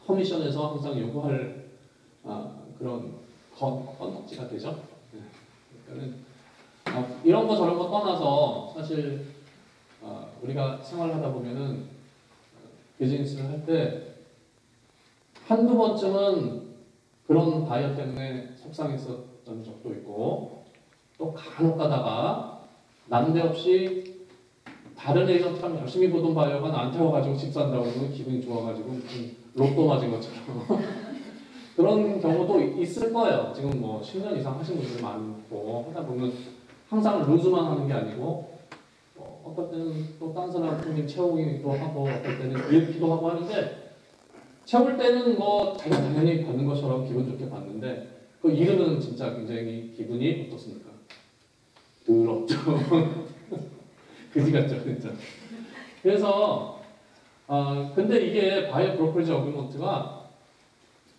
커미션에서 항상 요구할 그런 건덕지가 되죠. 그러니까는 이런 거 저런 거 떠나서 사실 우리가 생활하다 보면은 비즈니스를 할 때 한두 번쯤은 그런 바이어 때문에 속상했었던 적도 있고, 또 간혹 가다가 난데없이 다른 에이전트랑 열심히 보던 바이어가 나한테 와가지고 집 산다고 그러면 기분이 좋아가지고 로또 맞은 것처럼 그런 경우도 있을 거예요. 지금 뭐 10년 이상 하신 분들 많고 하다 보면 항상 루즈만 하는 게 아니고 어떨 때는 또 딴 사람 손님 채우기도 하고 어떨 때는 잃기도 하고 하는데, 채울 때는 뭐 자기가 당연히 받는 것처럼 기분 좋게 받는데 그 잃으면 진짜 굉장히 기분이 어떻습니까? 더럽죠. 그지 같죠, 진짜. 그래서 근데 이게 바이어 브로커리지 어그리먼트가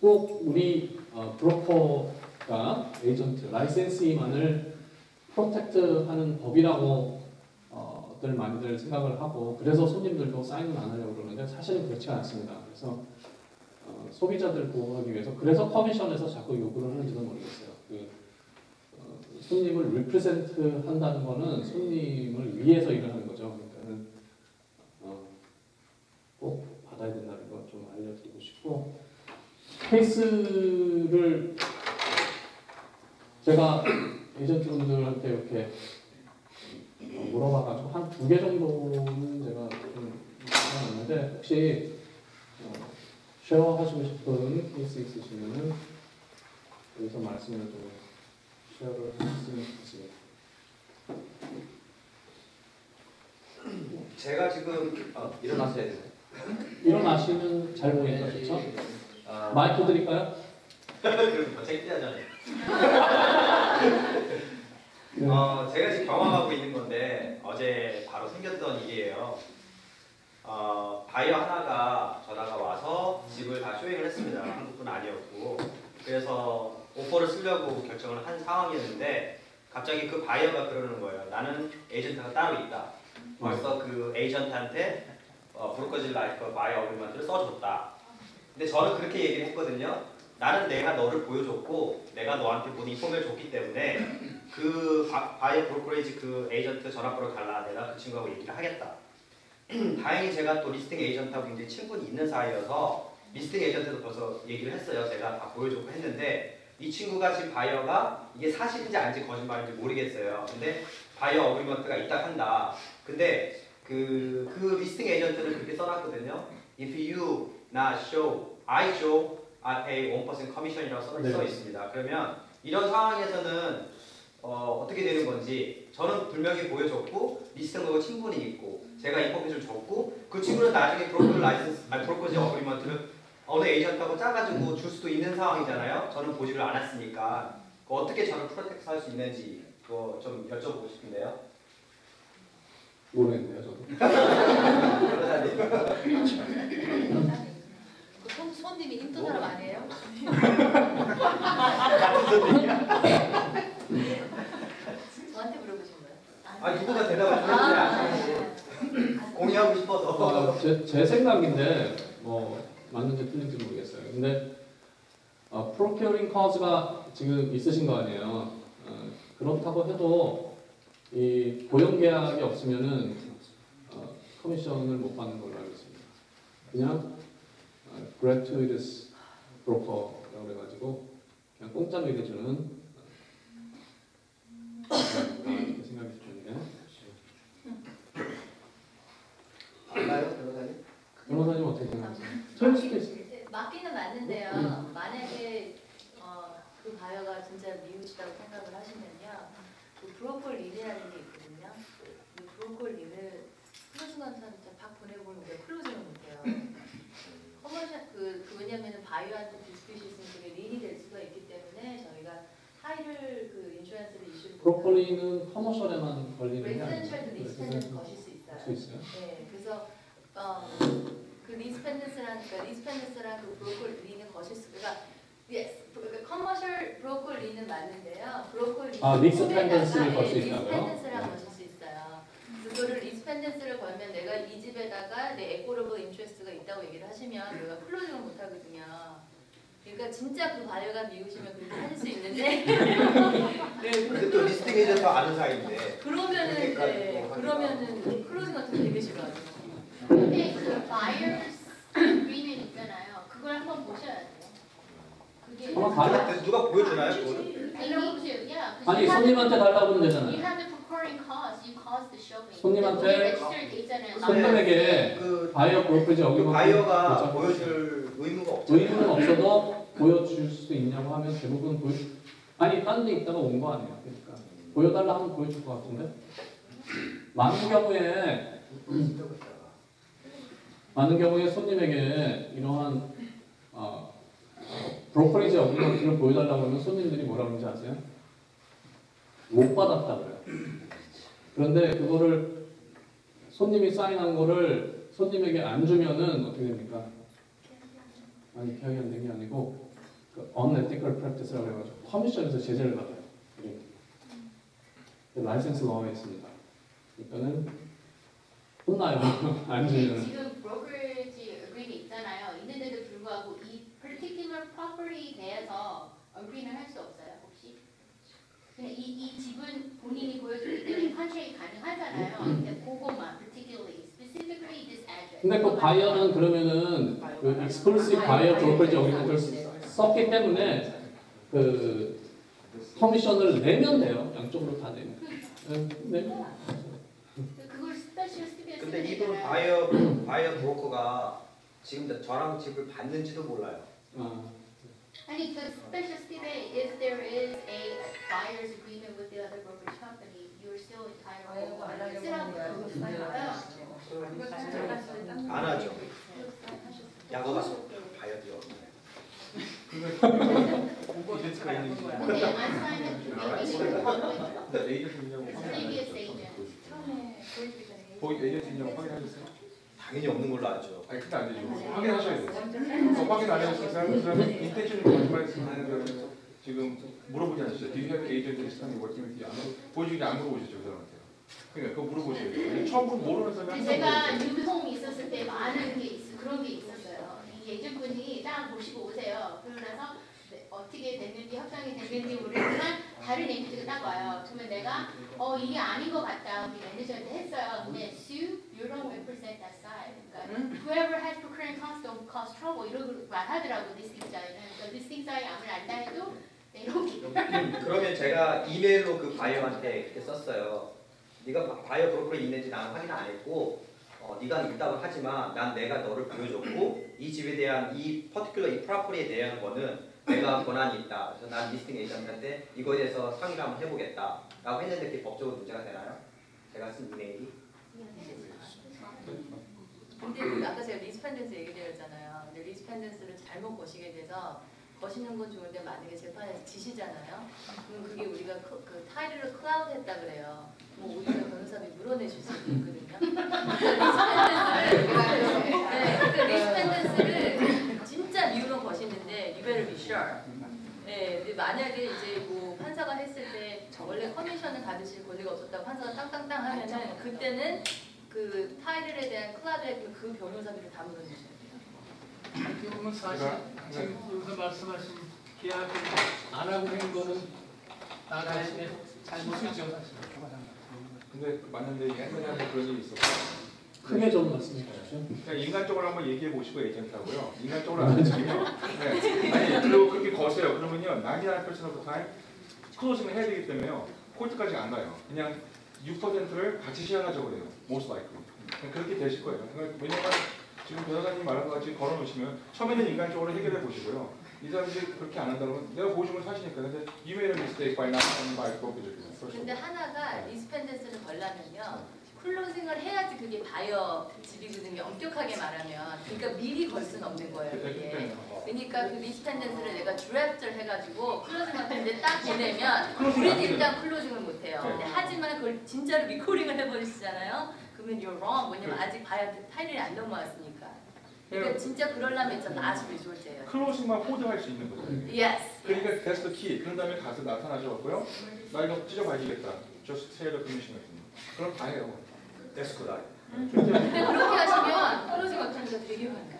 꼭 우리 브로커가 에이전트, 라이센스이만을 프로텍트하는 법이라고 들 많이들 생각을 하고, 그래서 손님들도 사인은 안 하려고 그러는데 사실은 그렇지 않습니다. 그래서 소비자들 보호하기 위해서, 그래서 커미션에서 자꾸 요구를 하는지도 모르겠어요. 손님을 리프레젠트 한다는 거는 손님을 위해서 일을 하는 거죠. 그러니까는 꼭 받아야 된다는 거 좀 알려드리고 싶고, 케이스를 제가 에이전트분들한테 이렇게 물어봐가지고 한 2개 정도는 제가 좀 알아놨는데, 혹시 쉐어하시고 싶은 케이스 있으시면은 여기서 말씀을 좀 쉐어를 했으면 좋겠습니다. 제가 지금 일어나셔야 되나요? 일어나시면 잘 보이니까 좋죠? 마이크 드릴까요? 그럼 더 창피하잖아요. 제가 지금 경험하고 있는 건데 어제 바로 생겼던 일이에요. 바이어 하나가 전화가 와서 집을 다 쇼잉을 했습니다. 한국분 아니었고. 그래서 오퍼를 쓰려고 결정을 한 상황이었는데 갑자기 그 바이어가 그러는 거예요. 나는 에이전트가 따로 있다. 벌써 그 에이전트한테 브로커즈 라이프 바이어 어그리먼트를 써줬다. 근데 저는 그렇게 얘기를 했거든요. 나는 내가 너를 보여줬고 내가 너한테 모든 인포메이션을 줬기 때문에 그 바이어 브로커리지 그 에이전트 전화번호 달라. 내가 그 친구하고 얘기를 하겠다. 다행히 제가 또 리스팅 에이전트하고 굉장히 친분이 있는 사이여서 리스팅 에이전트도 벌써 얘기를 했어요. 제가 다 보여줬고 했는데 이 친구가 지금 바이어가 이게 사실인지 아닌지 거짓말인지 모르겠어요. 근데 바이어 어그리먼트가 있다 한다. 근데 그 리스팅 에이전트를 그렇게 써놨거든요. If you not show, I show, I pay 1% 커미션이라고 써 있습니다. 그러면 이런 상황에서는 어떻게 되는 건지 저는 분명히 보여줬고 리스팅하고 친분이 있고 제가 인포메이션을 줬고 그 친구는 나중에 브로커즈 어그리먼트를 어느 에이전트하고 짜가지고 줄 수도 있는 상황이잖아요. 저는 보지를 않았으니까 어떻게 저를 프로텍트 할 수 있는지 그거 좀 여쭤보고 싶은데요. 모르겠네요, 저도. 그 손님이 힘든 사람 아니에요? 같은 손님이야? 저한테 물어보신 거예요? 아니 누구나 대답을 해주지 공유하고 싶어서. 제 생각인데 뭐 맞는지 틀린지 모르겠어요. 근데 프로큐어링 커즈가 지금 있으신 거 아니에요. 그렇다고 해도 이 고용 계약이 없으면은 커미션을 못 받는 걸로 알고 있습니다. 그냥 gratuitous broker라고 해가지고 그냥 공짜로 일해주는 이렇게 생각이 드는데. 알아요, 변호사님? 변호사님 어떻게 생각하세요? 맞기는 맞는데요. 만약에 그 바이어가 진짜 미우시다고 생각을 하시면요, 그 브로콜 릴이라는 게 있거든요. 그 브로콜 릴을 클로징한테 팍 보내보면 우리가 클로징을 못해요. 커머셜 왜냐면은 바이어한테 디스피시 있으면 그게 릴이 될 수가 있기 때문에 저희가 타이를 그 인슈런스를 이슈를 브로콜리는 커머셜에만 걸리는 게 아니에요. 레지던셜도 리스펜던스 거실 수 있어요. 네, 그래서 그 리스펜던스랑 그 브로콜리는 거실 수, 그러니까 커머셜 브로콜리는 맞는데요. 브로콜리 리스펜던스를 걸 수 있다고요? 리스펜던스랑 거실 수 있어요. 그거를 리스펜던스를 걸면 내가 이 집에다가 내 에코러블 인트레스트가 있다고 얘기를 하시면 내가 클로징을 못 하거든요. 그러니까 진짜 그 바이어가 미우시면 그렇게 하실 수 있는데. 네, 근데 또 리스팅 에이전트 아는 사이인데. 그러면은 클로징 같은 거 되게 싫어하죠. 근데 그 buyer's agreement 있잖아요. 그걸 한번 보셔야 돼요. 그게 누가 보여주나요? 그거를? 아니 손님한테 달라고 하면 되잖아요. You have the procuring cost. You caused the shopping. 손님한테 있잖아요. 손님에게 바이어 브로커리지 어그리먼트 바이어가 보여줄 의무가 없죠. 의무는 없어도 보여줄 수 있냐고 하면 대부분 아니 딴 데 있다가 온 거 아니에요. 그러니까 보여달라 하면 보여줄 것 같은데 많은 경우에 손님에게 이러한 브로커리지 어그리먼트를 보여달라고 하면 손님들이 뭐라 그러는지 아세요? 못 받았다 그래요. 그런데 그거를 손님이 사인한 거를 손님에게 안 주면은 어떻게 됩니까? 아니 기억이 안 된 게 아니고 그 unethical practice라고 해가지고 커미션에서 제재를 받아요. 라이센스 러에 있습니다. 그러니까는 혼나요. 안 주면. 지금 브로커리지 agreement 있잖아요. 있는데도 불구하고 이 particular property에 대해서 agreement 할 수 없어요, 혹시? 그냥 이 집은 본인이 보여줬기 때문에 컨트랙이 가능하잖아요. 근데 그것만 particularly, specifically this address. 근데 그 바이어는 그러면은 그 exclusive buyer brokerage agreement를 썼기 때문에 그 커미션을 내면 돼요. 양쪽으로 다 내면. 그걸 스페셜 스텝에 근데 쓰면 이분 되잖아요. 바이어 브로커가 지금 저랑 집을 받는지도 몰라요. 아니 그 스페셜 스텝에 if there is a buyer's agreement with the other brokerage company, you're still entitled to 쓰라고. 안 하죠. 야구 가서 바이어들이 없나요? 이벤트가 있는지. 근데 안사인은 에이전트 있냐고 previous agent 처음에 보여주기 전에 거기 에이전트 있냐고 확인하셨어요? 당연히 없는 걸로 알죠. 아니 그게 안 되죠. 확인하셔야 돼요. 확인 안 해주신 그 사람은 인텐션이 거짓말했으면 거는 지금 물어보지 않으셨죠. Do you have agent in working with you? 보여주기 안 물어보셨죠 그 사람한테. 그러니까 그거 물어보셔야 돼요. 처음 모르는 사람이 제가 유통 있었을 때 많은 게 그런 게 있었어요. 이 예전분이 딱 보시고 오세요. 그러면서 어떻게 됐는지 협상이 됐는지 모르지만 다른 에이전트가 딱 와요. 그러면 내가 이게 아닌 것 같다 우리 매니저한테 했어요. 근데 Sue, you don't represent that side. 그러니까 whoever has procurement costs don't cause trouble 이러고 말하더라고 리스팅 사이는. 그러니까 리스팅 사이 아무리 안다 해도 they don't care. 그러면 제가 이메일로 그 바이어한테 이렇게 썼어요. 네가 바이어 브로커에 있는지 나는 확인 안 했고 네가 있다고 하지만 난 내가 너를 보여줬고 이 집에 대한 이 퍼티큘러 이 프로퍼티에 대한 거는 내가 권한이 있다. 그래서 난 리스팅 에이전트한테 이거에 대해서 상의를 한번 해보겠다 라고 했는데 그게 법적으로 문제가 되나요? 제가 쓴 이메일이? 근데 아까 제가 리스펜던스 얘기드렸잖아요. 근데 리스펜던스를 잘못 거시게 돼서 거시는 건 좋은데 만약에 재판에서 지시잖아요. 그럼 그게 우리가 그 타이틀을 클라우드했다 그래요. 뭐 오히려 변호사비 물어내실 수도 있거든요. 리스펜던스를 진짜 미우면 거시는데 you better be sure. 네, 근데 만약에 이제 뭐 판사가 했을 때 원래 커미션을 받으실 권리가 없었다고 판사가 땅땅땅 하면은 그때는 그 타이틀에 대한 클라우드에 그 변호사비를 다 물어주셔야 돼요. 어떻게 보면 사실 지금 여기서 말씀하신 계약을 안 하고 한 거는 나 자신의 잘못이죠 사실. 근데 만약에 옛날에 그런 일이 있었고 크게 좀 말씀해 주십시오. 그냥 인간적으로 한번 얘기해 보시고 에이전트하고요. 인간적으로 안 되면 아니 그리고 그렇게 거세요. 그러면요 99% of the time 클로징을 해야 되기 때문에요. 콜트까지 안 가요. 그냥 6%를 같이 시행하자고 그래요. most likely. 그렇게 되실 거예요. 왜냐면 지금 변호사님 말한 것 같이 걸어놓으시면 처음에는 인간적으로 해결해 보시고요. 이 사람들이 그렇게 안 한다면 내가 보여주면 사시니까. 근데 you made a mistake by not having my property. 근데 하나가 리스펜던스를 걸려면요. 클로징을 해야지 그게 바이어 집이거든요. 엄격하게 말하면. 그러니까 미리 걸 수는 없는 거예요. 그게. 그러니까 그 리스펜던스를 내가 드래프트를 해가지고 클로징 같은데 딱 보내면 우리는 일단 클로징을 못해요. 근데 하지만 그걸 진짜로 리코딩을 해버리시잖아요. 그러면 you're wrong. 왜냐면 아직 바이어 타이틀이 안 넘어왔으니까. 그러니까 진짜 그러려면 진짜 last resort예요. 클로징만 호드할 수 있는 거죠. Yes. 그러니까 that's the key. 그런 다음에 가서 나타나셔갖고요. 나 이거 찢어봐야겠다. Just say the permission 같은 거. 그럼 다 해요. That's good. 근데 그렇게 하시면 클로징 어떤 게 되게 많아요.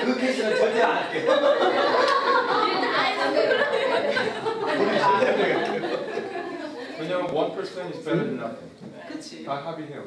그 케이스는 절대 안 할게요. 왜냐면 1% is better than nothing. 그치. 다 합의해요.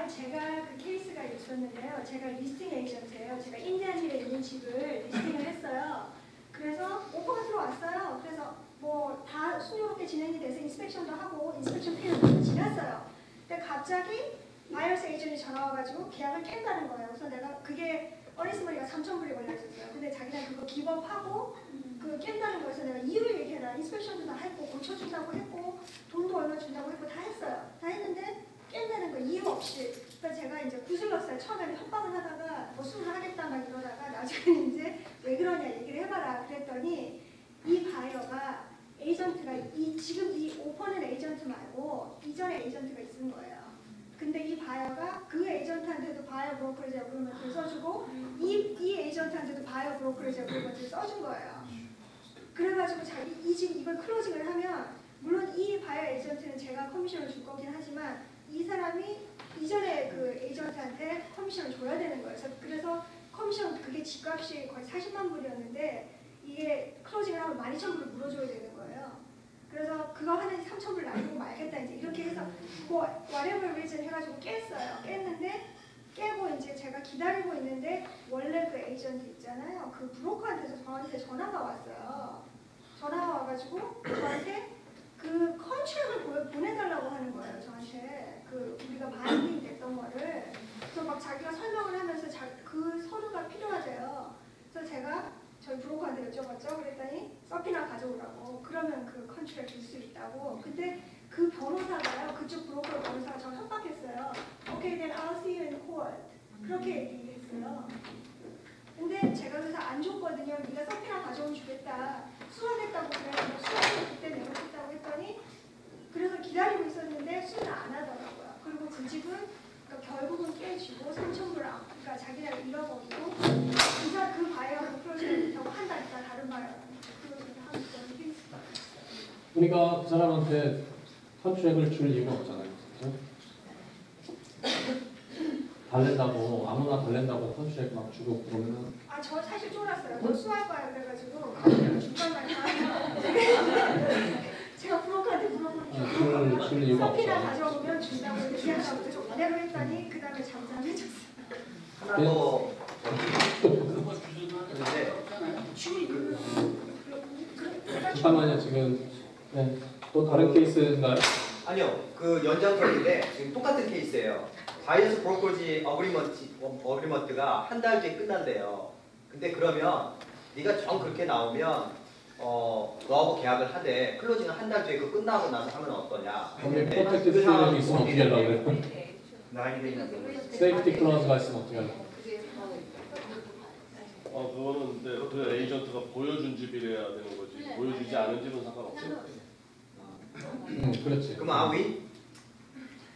제가 그 케이스가 있었는데요. 제가 리스팅 에이전트예요. 제가 인디안힐에 있는 집을 리스팅을 했어요. 그래서 오퍼가 들어왔어요. 그래서 뭐 다 순조롭게 진행이 돼서 인스펙션도 하고 인스펙션 피리어드도 지났어요. 근데 갑자기 바이어스 에이전트이 전화 와가지고 계약을 깬다는 거예요. 그래서 내가 그게 어리스머리가 3,000불이 걸려 있었어요. 근데 자기는 그거 기법하고 그 깬다는 거에서 내가 이유를 얘기해라. 인스펙션도 다 했고 고쳐준다고 했고 돈도 얼마 준다고 했고 다 했어요. 다 했는데 깬다는 거 이유 없이. 그래서 제가 이제 구슬렀어요. 처음에는 협박을 하다가 뭐 수술을 하겠다 막 이러다가 나중에 이제 왜 그러냐 얘기를 해봐라 그랬더니 이 바이어가 에이전트가 지금 이 오퍼는 에이전트 말고 이전에 에이전트가 있는 거예요. 근데 이 바이어가 그 에이전트한테도 바이어 브로커리지 어그리먼트를 써주고 이 에이전트한테도 바이어 브로커리지 어그리먼트를 써준 거예요. 그래가지고 자기 이 집 이걸 클로징을 하면 물론 이 바이어 에이전트는 제가 커미션을 줄 거긴 하지만 이 사람이 이전에 그 에이전트한테 커미션을 줘야 되는 거예요. 그래서 커미션 그게 집값이 거의 40만 불이었는데 이게 클로징을 하면 12,000불을 물어줘야 되는 거예요. 그래서 그거 하는 3,000불 나누고 말겠다 이제 이렇게 해서 뭐 whatever reason 해가지고 깼어요. 깼는데 깨고 이제 제가 기다리고 있는데 원래 그 에이전트 있잖아요. 그 브로커한테서 저한테 전화가 왔어요. 전화가 와가지고 저한테 그 컨트랙을 보내달라고 하는 거예요. 저한테 그 우리가 바인딩 됐던 거를. 그래서 막 자기가 설명을 하면서 그 서류가 필요하대요. 그래서 제가 저희 브로커한테 여쭤봤죠. 그랬더니 서피나 가져오라고. 그러면 그 컨트랙 줄 수 있다고. 근데 그 변호사가요. 그쪽 브로커 변호사가 저 협박했어요. Okay, then I'll see you in court. 그렇게 얘기했어요. 근데 근데 제가 그래서 안 줬거든요. 네가 서피나 가져오면 주겠다. 수화됐다고 그래. 수화를 그때 내가 줬다고 했더니 그래서 기다리고 있었는데 수는 안 하더라고요. 그리고 그 집은 그러니까 결국은 깨지고 3,000불 그러니까 자기네가 잃어버리고 이사 그 바이어가 프로젝트하고 한 달 있다 다른 바이어가 프로젝트 하고 있었는데 우리가 그 사람한테 컨트랙을 줄 이유가 없잖아요. 그렇죠? 달랜다고 아무나 달랜다고 컨트랙 막 주고 그러면은 저 사실 쫄았어요. 저 수할 거야 그래가지고 중간만 제가 브로커한테 물어보니까 줄 이유가 서피나 없죠. 가져오면 준다고 얘기하다고 좀 그대로 했더니 그 다음에 잠잠해졌어요. 하나 더 잠깐만요. 지금 네. 또 다른 케이스인가요? 아니요, 그 연장선인데 지금 똑같은 케이스예요. 바이어스 브로커지 어그리먼트가 한 달 뒤에 끝난대요. 근데 그러면 네가 정 그렇게 나오면 너하고 계약을 하되 클로징을 한 달 뒤에 그 끝나고 나서 하면 어떠냐? 거기에 프로텍티브 수요가 있으면 어떻게 하려고 그래요? 세이프티 클라우즈가 있으면 어떻게 하려고? 그거는 그 에이전트가 보여준 집이래야 되는 거지. 보여주지 않은 집은 상관없어요. 그렇지. 그럼 아위?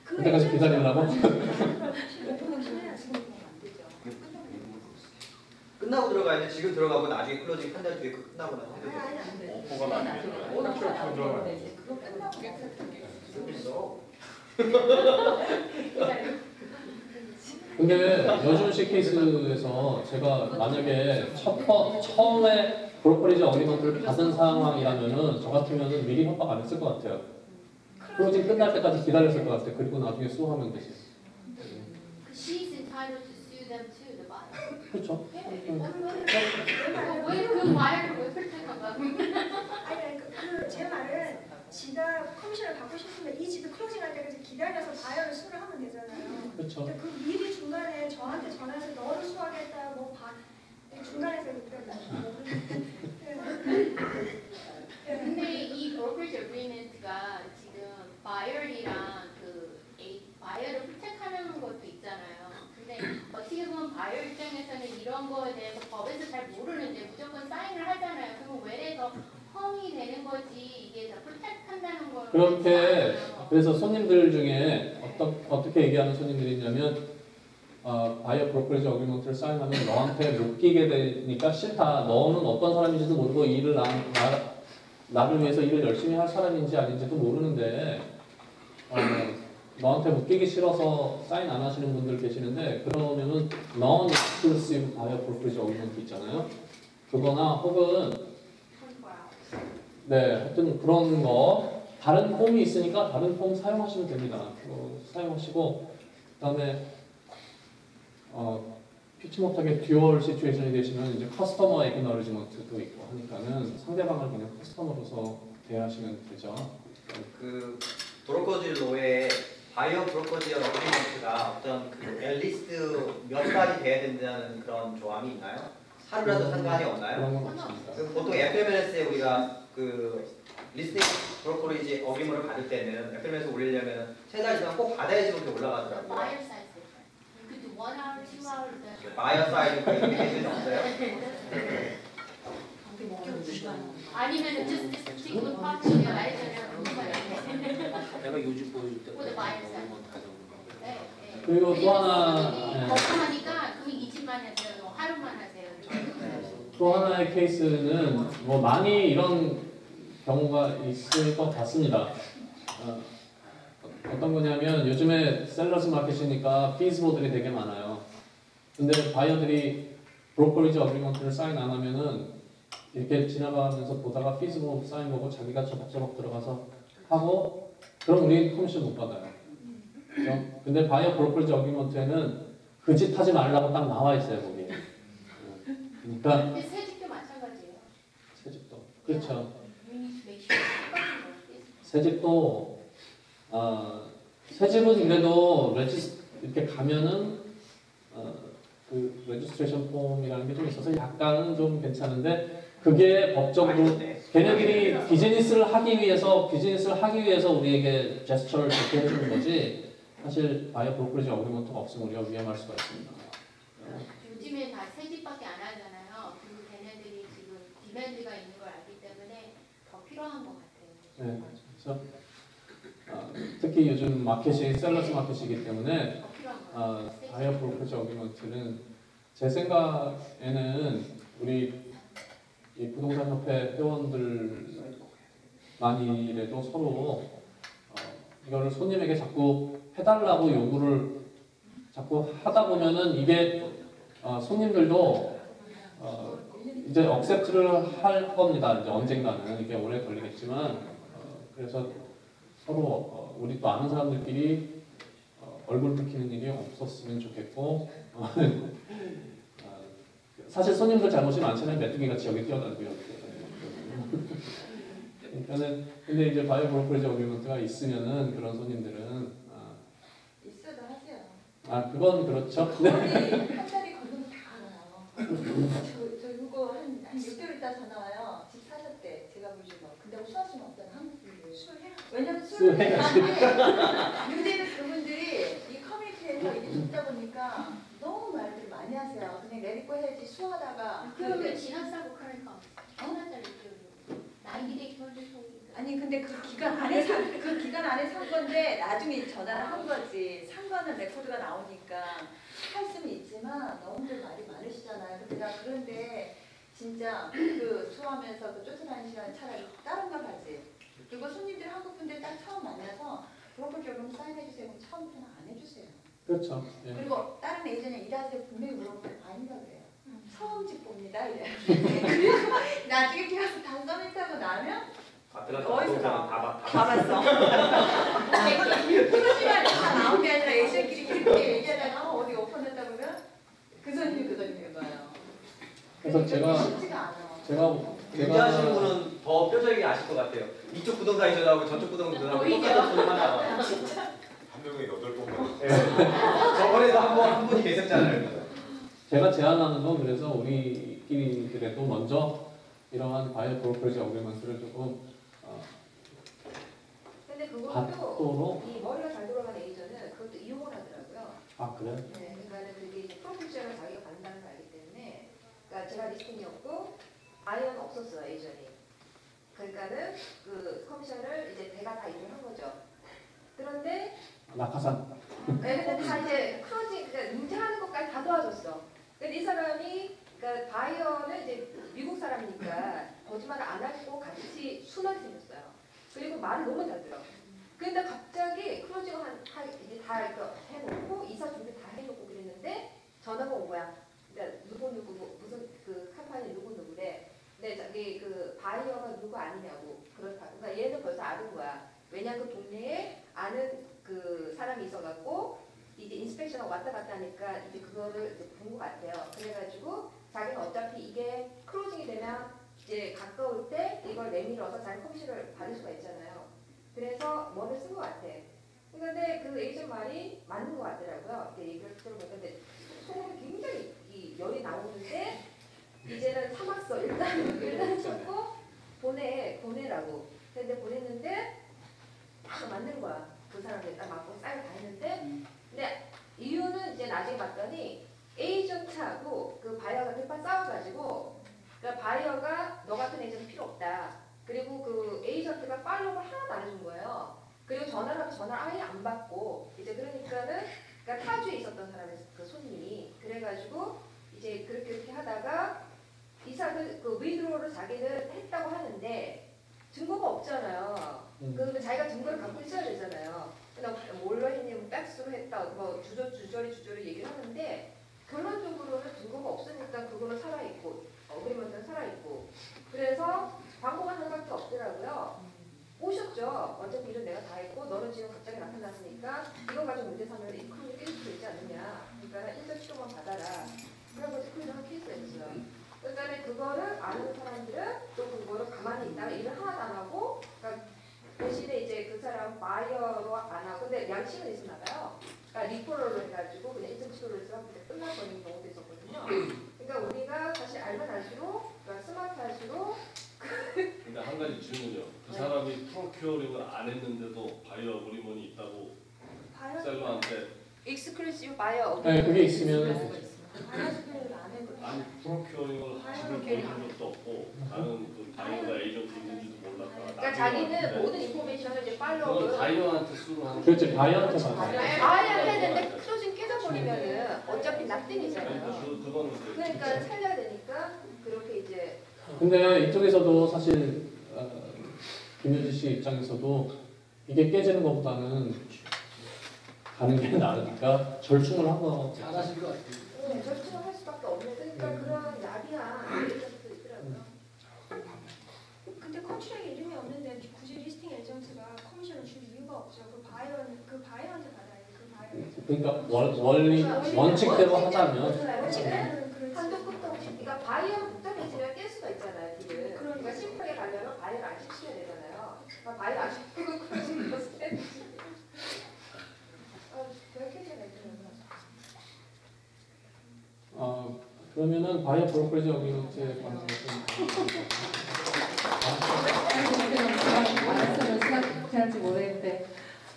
그때까지 기다리려고? 끝나고 들어가야 돼. 지금 들어가고 나중에 클로징 한 달 뒤에 그 끝나고 나서 해도 돼. 오퍼가 나중에 근데 여준씨 케이스에서 제가 만약에 처음에 브로커리지 어그리먼트를 받은 상황이라면은 저 같으면은 미리 협박 안 했을 것 같아요. 클로징 끝날 때까지 기다렸을 것 같아요. 그리고 나중에 수하면 되지. She's entitled to sue them too, the buyer. 그렇죠. 왜그 buyer를 왜 설득한가? 아니 제 말은 지가 커미션을 받고 싶으면 이 집이 클로징할 때까지 기다려서 바이어를 수를 하면 되잖아요. 그렇죠. 그 미리 중간에 저한테 전화해서 너를 수하겠다 뭐 중간에서 근데 이 brokerage agreement가 지금 buyer이랑 buyer를 프택하는 것도 있잖아요. 근데 어떻게 보면 buyer 입장에서는 이런 거에 대해서 법에서 잘 모르는데 무조건 사인을 하잖아요. 그럼 외래에서 험이 되는 거지 이게 다 프택한다는 걸. 그렇게 그래서 손님들 중에 어떻게 얘기하는 손님들이 있냐면 바이어 브로커리지 어그리먼트를 사인하면 너한테 묶이게 되니까 싫다. 너는 어떤 사람인지도 모르고 일을 나를 위해서 일을 열심히 할 사람인지 아닌지도 모르는데 너한테 묶이기 싫어서 사인 안 하시는 분들 계시는데 그러면은 non-exclusive 바이어 브로커리지 어그리먼트 있잖아요. 그거나 혹은 하여튼 그런 거 다른 폼이 있으니까 다른 폼 사용하시면 됩니다. 그거 사용하시고 그다음에 피치 못하게 듀얼 시츄에이션이 되시면 이제 커스터머 에그너리지먼트도 있고 하니까는 상대방을 그냥 커스터머로서 대하시면 되죠. 그 브로커지 로에 바이어 브로커지 어그리먼트가 어떤 그 앨리스트 몇 달이 돼야 된다는 그런 조항이 있나요? 하루라도 상관이 없나요? 그런 건 없습니다. 보통 FMLS에 우리가 그 리스닝 브로커리지 어그리먼트를 받을 때는 FMLS 올리려면 3달 이상 꼭 받아야지 그렇게 올라가더라고요. buyer side different. You could do 1 hour, 2 hours. 바이어 사이드 그 인디케이션이 없어요? 아니면 just this particular property 말해주면 내가 요즘 보여줄 때 with the buyer side. 그리고 또 하나 걱정하니까 그럼 이 집만 하세요, 하루만 하세요. 또 하나의 케이스는 뭐 많이 이런 경우가 있을 것 같습니다. 어떤 거냐면 요즘에 셀러스 마켓이니까 피즈보들이 되게 많아요. 근데 바이어들이 브로커리지 어그리먼트를 사인 안 하면은 이렇게 지나가면서 보다가 피즈보 사인 보고 자기가 저벅저벅 들어가서 하고 그럼 우리 커미션 못 받아요. 그렇죠? 근데 바이어 브로커리지 어그리먼트에는 그 짓 하지 말라고 딱 나와 있어요 거기에. 그러니까 새집도 마찬가지예요. 새집도 그렇죠. 새집도 새집은 그래도 이렇게 가면은 그 레지스트레이션 폼이라는 게 좀 있어서 약간은 좀 괜찮은데 그게 법적으로 걔네들이 비즈니스를 하기 위해서 우리에게 제스처를 좋게 해주는 거지 사실 바이어 브로커리지 어그리먼트가 없으면 우리가 위험할 수가 있습니다. 요즘에 다 새 집밖에 안 하잖아요. 그리고 걔네들이 지금 디맨드가 있는 걸 알기 때문에 더 필요한 것 같아요. 네, 그렇죠. 특히 요즘 마켓이 셀러스 마켓이기 때문에 바이어 브로커즈 어그리먼트는 제 생각에는 우리 이 부동산 협회 회원들만이라도 서로 이거를 손님에게 자꾸 해달라고 요구를 자꾸 하다 보면은 이게 손님들도 이제 억셉트를 할 겁니다. 이제 언젠가는 이게 오래 걸리겠지만 그래서 서로 우리 또 아는 사람들끼리 얼굴 붉히는 일이 없었으면 좋겠고 사실 손님들 잘못이 많잖아요. 메뚜기같이 여기 뛰어다니고 그러니까는 근데 이제 바이오 브로커리지 어그리먼트가 있으면은 그런 손님들은 있어도 하세요. 그건 그렇죠. 거의 한 달이 걸리면 다 알아요. 저 이거 한 6개월 있다 전화 와요. 집 사셨대. 제가 보시고 근데 수할 수는 없잖아. 한국인들. 왜냐면 술을 해가지고 문제는 그분들이 이 커뮤니티에서 이게 듣다 보니까 너무 말들 많이 하세요. 그냥 내리고 해야지 수하다가 그러면 지나사고 그러니까 얼마짜리 나이기대 아니 근데 그 기간 안에 산 건데 나중에 전화를 한 거지. 산 거는 레코드가 나오니까 할 수는 있지만 너무들 말이 많으시잖아요. 근데 나 그런데 진짜 그 수하면서 그 쫓아다니는 시간에 차라리 다른 걸 하지. 그리고 손님들 한국 분들 딱 처음 만나서 브로커 여러분 사인해주세요. 그럼 처음부터는 안 해주세요. 그렇죠. 예. 그리고 다른 에이전트 일하세요. 분명히 물어보면 아니다 그래요. 처음 집 봅니다. 이래. 그리고 나중에 계속 다 서밋하고 나면 어디서 다 봤어. 표지만이 다 나온 게 아니라 에이전트끼리 이렇게 얘기하다가 어디 오픈했다 보면 그 손님인 거예요. 그래서 제가 유지하시는 분은 더 뼈저리게 아실 것 같아요. 이쪽 부동산 이전하고 저쪽 부동산하고 똑같은 소리 하나 봐요. 한 명에 8번만. 저번에도 한 분이 계셨잖아요. 제가 제안하는 건 그래서 우리끼리들에도 먼저 이러한 바이오 브로커리지 어그리먼트를 조금 근데 받도록. 그것도 이 머리가 잘 돌아가는 에이전은 그것도 이용을 하더라고요. 아 그래요? 네, 그러니까는 그게 이제 프로페셔널 자기가 받는다는 걸 알기 때문에, 그러니까 제가 리스팅이었고 아이언 없었어요 에이전이. 그러니까는 그 커미션을 이제 배가 다 일을 한 거죠. 그런데 낙하산. 네, 근데 다 이제 크로징, 그러니까 문제하는 것까지 다 도와줬어. 근데 이 사람이, 그러니까 바이어는 이제 미국 사람이니까 거짓말을 안 하고 같이 순하게 생겼어요. 그리고 말을 너무 잘 들어. 근데 갑자기 크로징을 이제 다 해놓고 이사 준비 다 해놓고 그랬는데 전화가 온 거야. 그러니까 누구 무슨 그 컴퍼니 누구래. 근데 자기 그 바이어가 누구 아니냐고 그렇다고. 그러니까 얘는 벌써 아는 거야. 왜냐 그 동네에 아는 그 사람이 있어갖고 이제 인스펙션을 왔다 갔다 하니까 이제 그거를 이제 본 것 같아요. 그래가지고 자기는 어차피 이게 크로징이 되면 이제 가까울 때 이걸 내밀어서 자기 커미션을 받을 수가 있잖아요. 그래서 뭐를 쓴 것 같아. 그런데 그 에이전 말이 맞는 것 같더라고요. 얘기를 들어보니까. 근데 속으로 굉장히 이 열이 나오는데 이제는 참았어. 일단 참고 보내라고. 근데 보냈는데 딱 맞는 거야. 그 사람들 딱 맞고 사인 다 했는데, 근데 이유는 이제 나중에 봤더니 에이전트하고 그 바이어가 대판 싸워가지고, 그러니까 바이어가 너 같은 에이전트 필요 없다. 그리고 그 에이전트가 팔로우를 하나도 안 해준 거예요. 그리고 전화를 하면 전화를 아예 안 받고, 이제 그러니까는 그러니까 타주에 있었던 사람의 그 손님이 그래가지고 이제 그렇게 하다가 이사를 그 위드로를 자기는 했다고 하는데 증거가 없잖아요. 그러면 자기가 증거를 갖고 있어야 되잖아요. 그냥 뭘로 했냐면 백스로 했다, 뭐 주저리 얘기를 하는데 결론적으로는 증거가 없으니까 그거는 살아있고 어그리먼트는 살아있고, 그래서 광고가 하나밖에 없더라고요. 오셨죠. 어차피 일은 내가 다 했고 너는 지금 갑자기 나타났으니까 이거 가지고 문제 삼으면 이 크루를 깨질 수 있지 않느냐. 그러니까 일절 치료만 받아라. 그래서 크루를 한 케이스가 있어요. 그러니까 그거를 아는 사람들은 또 그거를 가만히 있다가 일을 하나도 안 하고, 그러니까 대신에 이제 그 사람 바이어로 안 하고, 근데 양심은 있었나 봐요. 그러니까 리포러로 해가지고 그냥 일절 치료를 해서 끝나버리는 경우도 있었거든요. 그러니까 우리가 사실 알면 알수록, 그러니까 스마트할수록. 근데 한 가지 질문이요. 그 사람이 프로큐어링을 안 했는데도 바이어 어그리먼이 있다고 셀러한테 익스클루시브 바이어 네, 그게 있으면 안 난 프로큐어링을 집을 보여준 적도 없고 나는 그 다이어가 에이전트 있는지도 몰랐다. 그러니까 자기는 모든 인포메이션을 이제 팔로우. 그건 다이어한테 쓰고 하는. 그렇지, 바이어한테 받아. 바이어한테 했는데 클로징 깨져버리면은 어차피 납득이잖아요. 그거는 그러니까 살려야 되니까 그렇게 이제. 근데 이쪽에서도 사실 김효지 씨 입장에서도 이게 깨지는 것보다는 가는 게 나으니까 절충을 한 거. 잘하신 것 같아요. 네, 절충을 할 수밖에 없는. 그러니까 그런 야비한 에이전트도 있더라고요. 근데 컨트랙에 이름이 없는데 굳이 리스팅 에이전트가 커미션을 줄 이유가 없죠. 그 바이어한테 받아야지. 그 바이어. 그러니까 원칙대로 하자면. 한도 끝도 없이 그러니까 바이어 복잡해지면 깰 수가 있잖아요. 딜을. 그러니까 심플하게 가려면 바이어를 안 시켜야 되잖아요. 그러니까 바이어 안 시키고 클로징 거 스탠드. 그러면은 바이어 브로커리지 어그리먼트에 관한 말씀을 할지 모르겠는데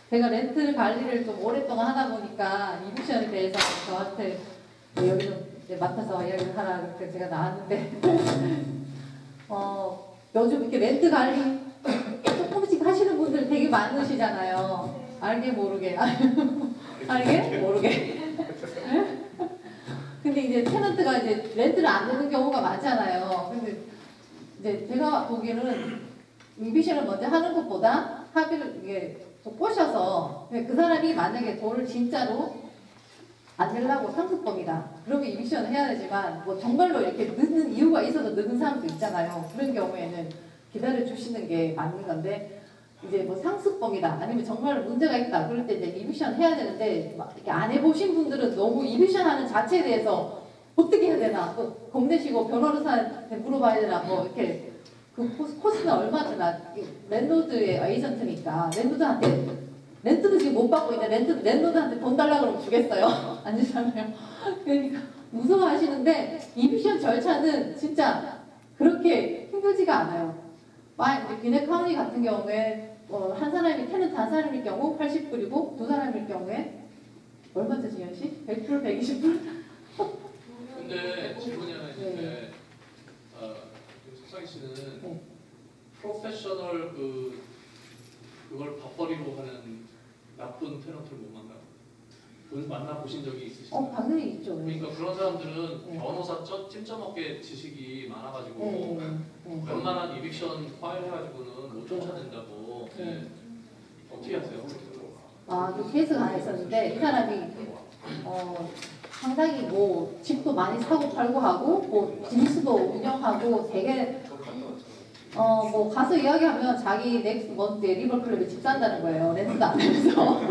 제가 렌트 관리를 좀 오랫동안 하다 보니까 이비션에 대해서 저한테 여기서 맡아서 이야기를 하라 그렇게 제가 나왔는데 요즘 이렇게 렌트 관리 조금씩 하시는 분들 되게 많으시잖아요. 알게 모르게 알게 모르게. 근데 이제 테넌트가 이제 렌트를 안 내는 경우가 많잖아요. 근데 이제 제가 보기에는 이비션을 먼저 하는 것보다 합의를 이게 꼬셔서 그 사람이 만약에 돈을 진짜로 안 내려고 상습범이다. 그러면 이비션을 해야 되지만 뭐 정말로 이렇게 늦는 이유가 있어서 늦는 사람도 있잖아요. 그런 경우에는 기다려 주시는 게 맞는 건데 이제 뭐 상습범이다 아니면 정말 문제가 있다 그럴 때 이제 이비션 해야 되는데 막 이렇게 안 해보신 분들은 너무 이비션 하는 자체에 대해서 어떻게 해야 되나 또 겁내시고 변호사한테 물어봐야 되나 뭐 이렇게 그 코스는 얼마 드나 랜드로드의 에이전트니까 랜드로드한테 렌트도 지금 못 받고 있는데 랜드로드한테 돈 달라고 그러면 주겠어요? 안 주잖아요. 그러니까 무서워하시는데 이비션 절차는 진짜 그렇게 힘들지가 않아요. 비넷 카운티 같은 경우에 한 사람이 테넌트 한 사람일 경우 80불이고 두 사람일 경우에 얼마죠 지현 씨? 100불, 120불? 근데 질문이 하나 있는데 서상희 씨는 프로페셔널 그걸 밥벌이로 하는 나쁜 테넌트를 못 만나요? 만나보신 적이 있으신가요? 당연히 있죠. 그러니까 그런 사람들은 변호사 찜쪄먹게 지식이 많아가지고 웬만한 이빅션 파일 해가지고는 못 쫓아낸다고. 어떻게 하세요? 그 케이스가 하나 있었는데 이 사람이 상당히 뭐 집도 많이 사고 팔고 하고 뭐 비즈니스도 운영하고 되게 뭐 가서 이야기하면 자기 넥스트 먼트에 리버클럽에 집 산다는 거예요. 렌트도 안 해서.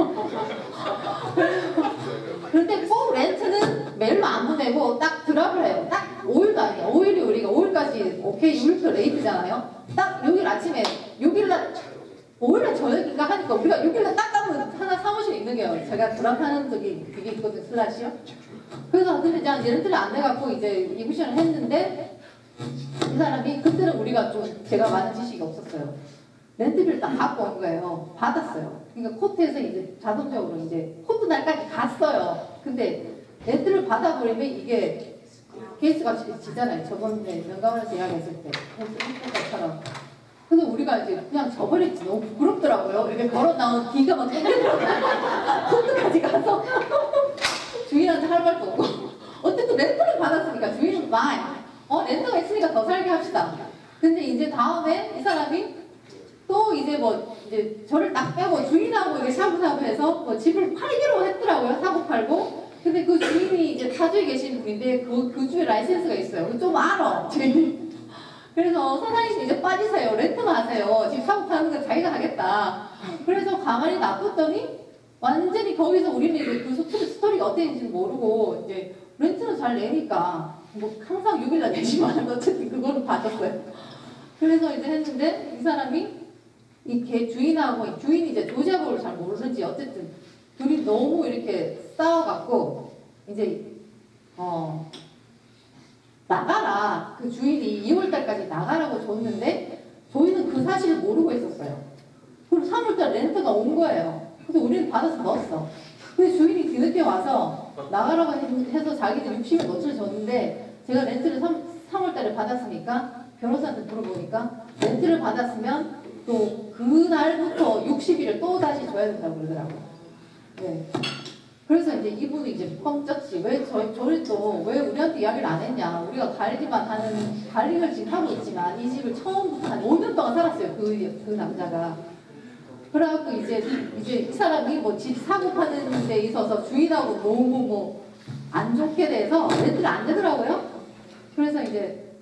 그런데 꼭 렌트는 메일로 안 보내고 딱 드랍을 해요. 딱 5일도 아니에요. 5일이 우리가 5일까지 오케이 6일 레이트잖아요. 딱 6일 아침에 6일날 5일날 저녁인가 하니까 우리가 6일날 딱 가면 하나 사무실에 있는 게요. 제가 드랍하는 적이 그게 있거든요. 슬라시요. 그래서 근데 이제 렌트를 안 내갖고 이제 이비션을 했는데 이 사람이 그때는 우리가 좀 제가 많은 지식이 없었어요. 렌트비를 딱 갖고 온 거예요. 받았어요. 그러니까 코트에서 이제 자동적으로 이제 코트 날까지 갔어요. 근데 렌트를 받아버리면 이게 케이스가 지잖아요. 저번에 명가원에서 이야기했을 때 것처럼. 근데 우리가 이제 그냥 저버렸지. 너무 부끄럽더라고요. 이렇게 걸어 나온 기가 막 땡기더라고요. 코트까지 가서 주인한테 할 말도 없고 어쨌든 렌트를 받았으니까 주인은 fine. 렌트가 있으니까 더 살게 합시다. 근데 이제 다음에 이 사람이 또 이제 뭐 이제 저를 딱 빼고 주인하고 이게 샤브샤브해서 뭐 집을 팔기로 했더라고요. 사고 팔고. 근데 그 주인이 이제 타주에 계신 분인데 그 주에 라이센스가 있어요. 좀 알아 주인이. 그래서 사장님 이제 빠지세요. 렌트만 하세요. 집 사고 파는 건 자기가 하겠다. 그래서 가만히 놔뒀더니 완전히 거기서 우리는 이제 그 스토리가 어땠는지 모르고 이제 렌트는 잘 내니까 뭐 항상 6일날 내지만 어쨌든 그거는 받았어요. 그래서 이제 했는데 이 사람이 이 개 주인하고 주인이 이제 조작을 잘 모르는지 어쨌든 둘이 너무 이렇게 싸워갖고 이제 나가라. 그 주인이 2월달까지 나가라고 줬는데 저희는 그 사실을 모르고 있었어요. 그리고 3월달 렌트가 온 거예요. 그래서 우리는 받아서 넣었어. 근데 주인이 뒤늦게 와서 나가라고 해서 자기들 60을 넣쳐를 줬는데 제가 렌트를 3월달에 받았으니까 변호사한테 물어보니까 렌트를 받았으면 또 그날부터 60일을 또 다시 줘야 된다고 그러더라고요. 네. 그래서 이제 이분이 이제 뻥쳤지. 왜 저를 또 왜 우리한테 이야기를 안 했냐. 우리가 관리만 하는 관리를 지금 하고 있지만 이 집을 처음부터 한 5년 동안 살았어요. 그 남자가. 그래갖고 이제 이 사람이 뭐 집 사고 파는 데 있어서 주인하고 너무 뭐 안 좋게 돼서 렌트를 안 되더라고요. 그래서 이제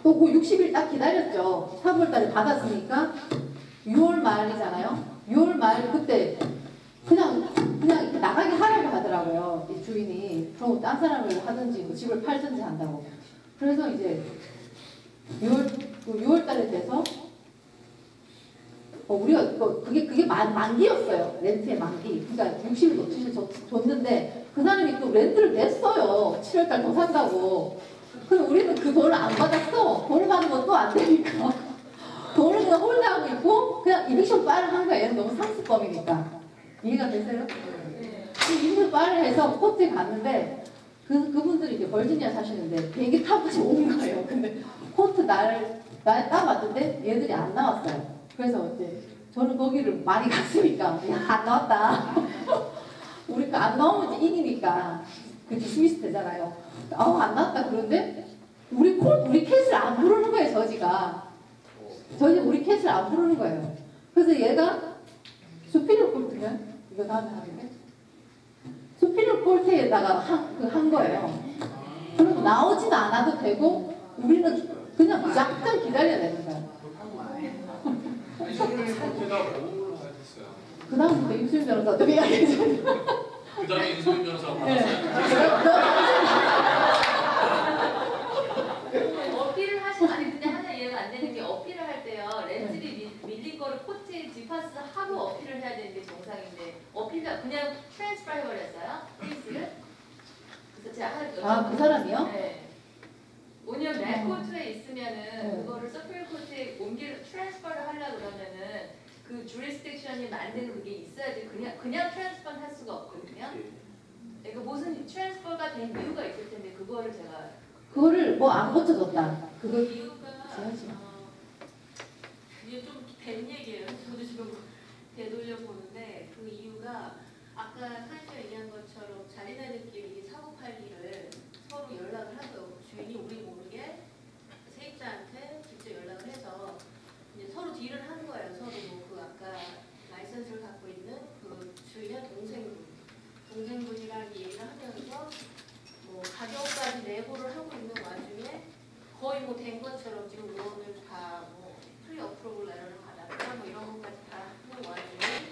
또 그 60일 딱 기다렸죠. 3월달에 받았으니까 6월 말이잖아요. 6월 말 그때 그냥 나가게 하라고 하더라고요. 이 주인이. 그럼 딴 사람을 하든지 뭐 집을 팔든지 한다고. 그래서 이제 6월 달에 돼서 우리가 그게 만기였어요. 렌트의 만기. 그러니까 60일 노티스를 줬는데 그 사람이 또 렌트를 냈어요. 7월달 더 산다고. 근데 우리는 그 돈을 안 받았어. 돈을 받으면 또 안 되니까. 돈을 그냥 홀드하고 있고 그냥 이빅션 파일을 한 거예요. 너무 상습범이니까. 이해가 되세요? 이빅션 파일을 해서 코트에 갔는데 그분들이 이제 버지니아 사시는데 비행기 타고 온 거예요. 근데 코트 날 따봤는데 얘들이 안 나왔어요. 그래서 이제 저는 거기를 많이 갔으니까 야 안 나왔다. 우리가 안 나오면 이제 인이니까 그 디스미스 되잖아요. 안 나왔다. 그런데 우리 캣을 안 부르는 거예요. 저지가 우리 캣을 안 부르는 거예요. 그래서 얘가 수피리어 콜트가 이거 다음에 하는데 수피리어 콜트에다가 한 거예요. 그럼 나오지도 않아도 되고 우리는 그냥 약간 기다려야 되는 거예요. 그 다음부터 임수인 변호사 어떻게 이야기했죠? 그 다음에 임수인 변호사가 받았어요? 어필을 하시면 아니 근데 하나 이해가 안 되는 게 어필을 할 때요 렌트를 밀린 거를 코트에 디파스 하고 어필을 해야 되는 게 정상인데 어필을 그냥 트랜스퍼 해버렸어요 케이스를. 그래서 제가 그 사람이요? 네. 왜냐면 맥코트에 있으면은 그거를 서플 코트에 트랜스퍼를 하려고 그러면은 그 주리스딕션이 만드는 그게 있어야지 그냥 트랜스퍼는 할 수가 없거든요. 그러니까 무슨 트랜스퍼가 된 이유가 있을 텐데 그거를 뭐 안 고쳐줬다. 그 이유가 이게 좀 된 얘기예요. 저도 지금 되돌려 보는데 그 이유가 아까 사실 얘기한 것처럼 자리나들끼리 사고 팔 일을 서로 연락을 하고 주인이 우리 모르게 세입자한테 직접 연락을 해서 이제 서로 딜을 하는 거예요. 서로 뭐 그 아까 라이선스를 갖고 있는 그 주인의 동생분이랑 얘기를 하면서 뭐 가격까지 내고를 하고 있는 와중에 거의 뭐 된 것처럼 지금 로언을 다 뭐 프리 어프로블 레터를 받았다 뭐 이런 것까지 다 하는 와중에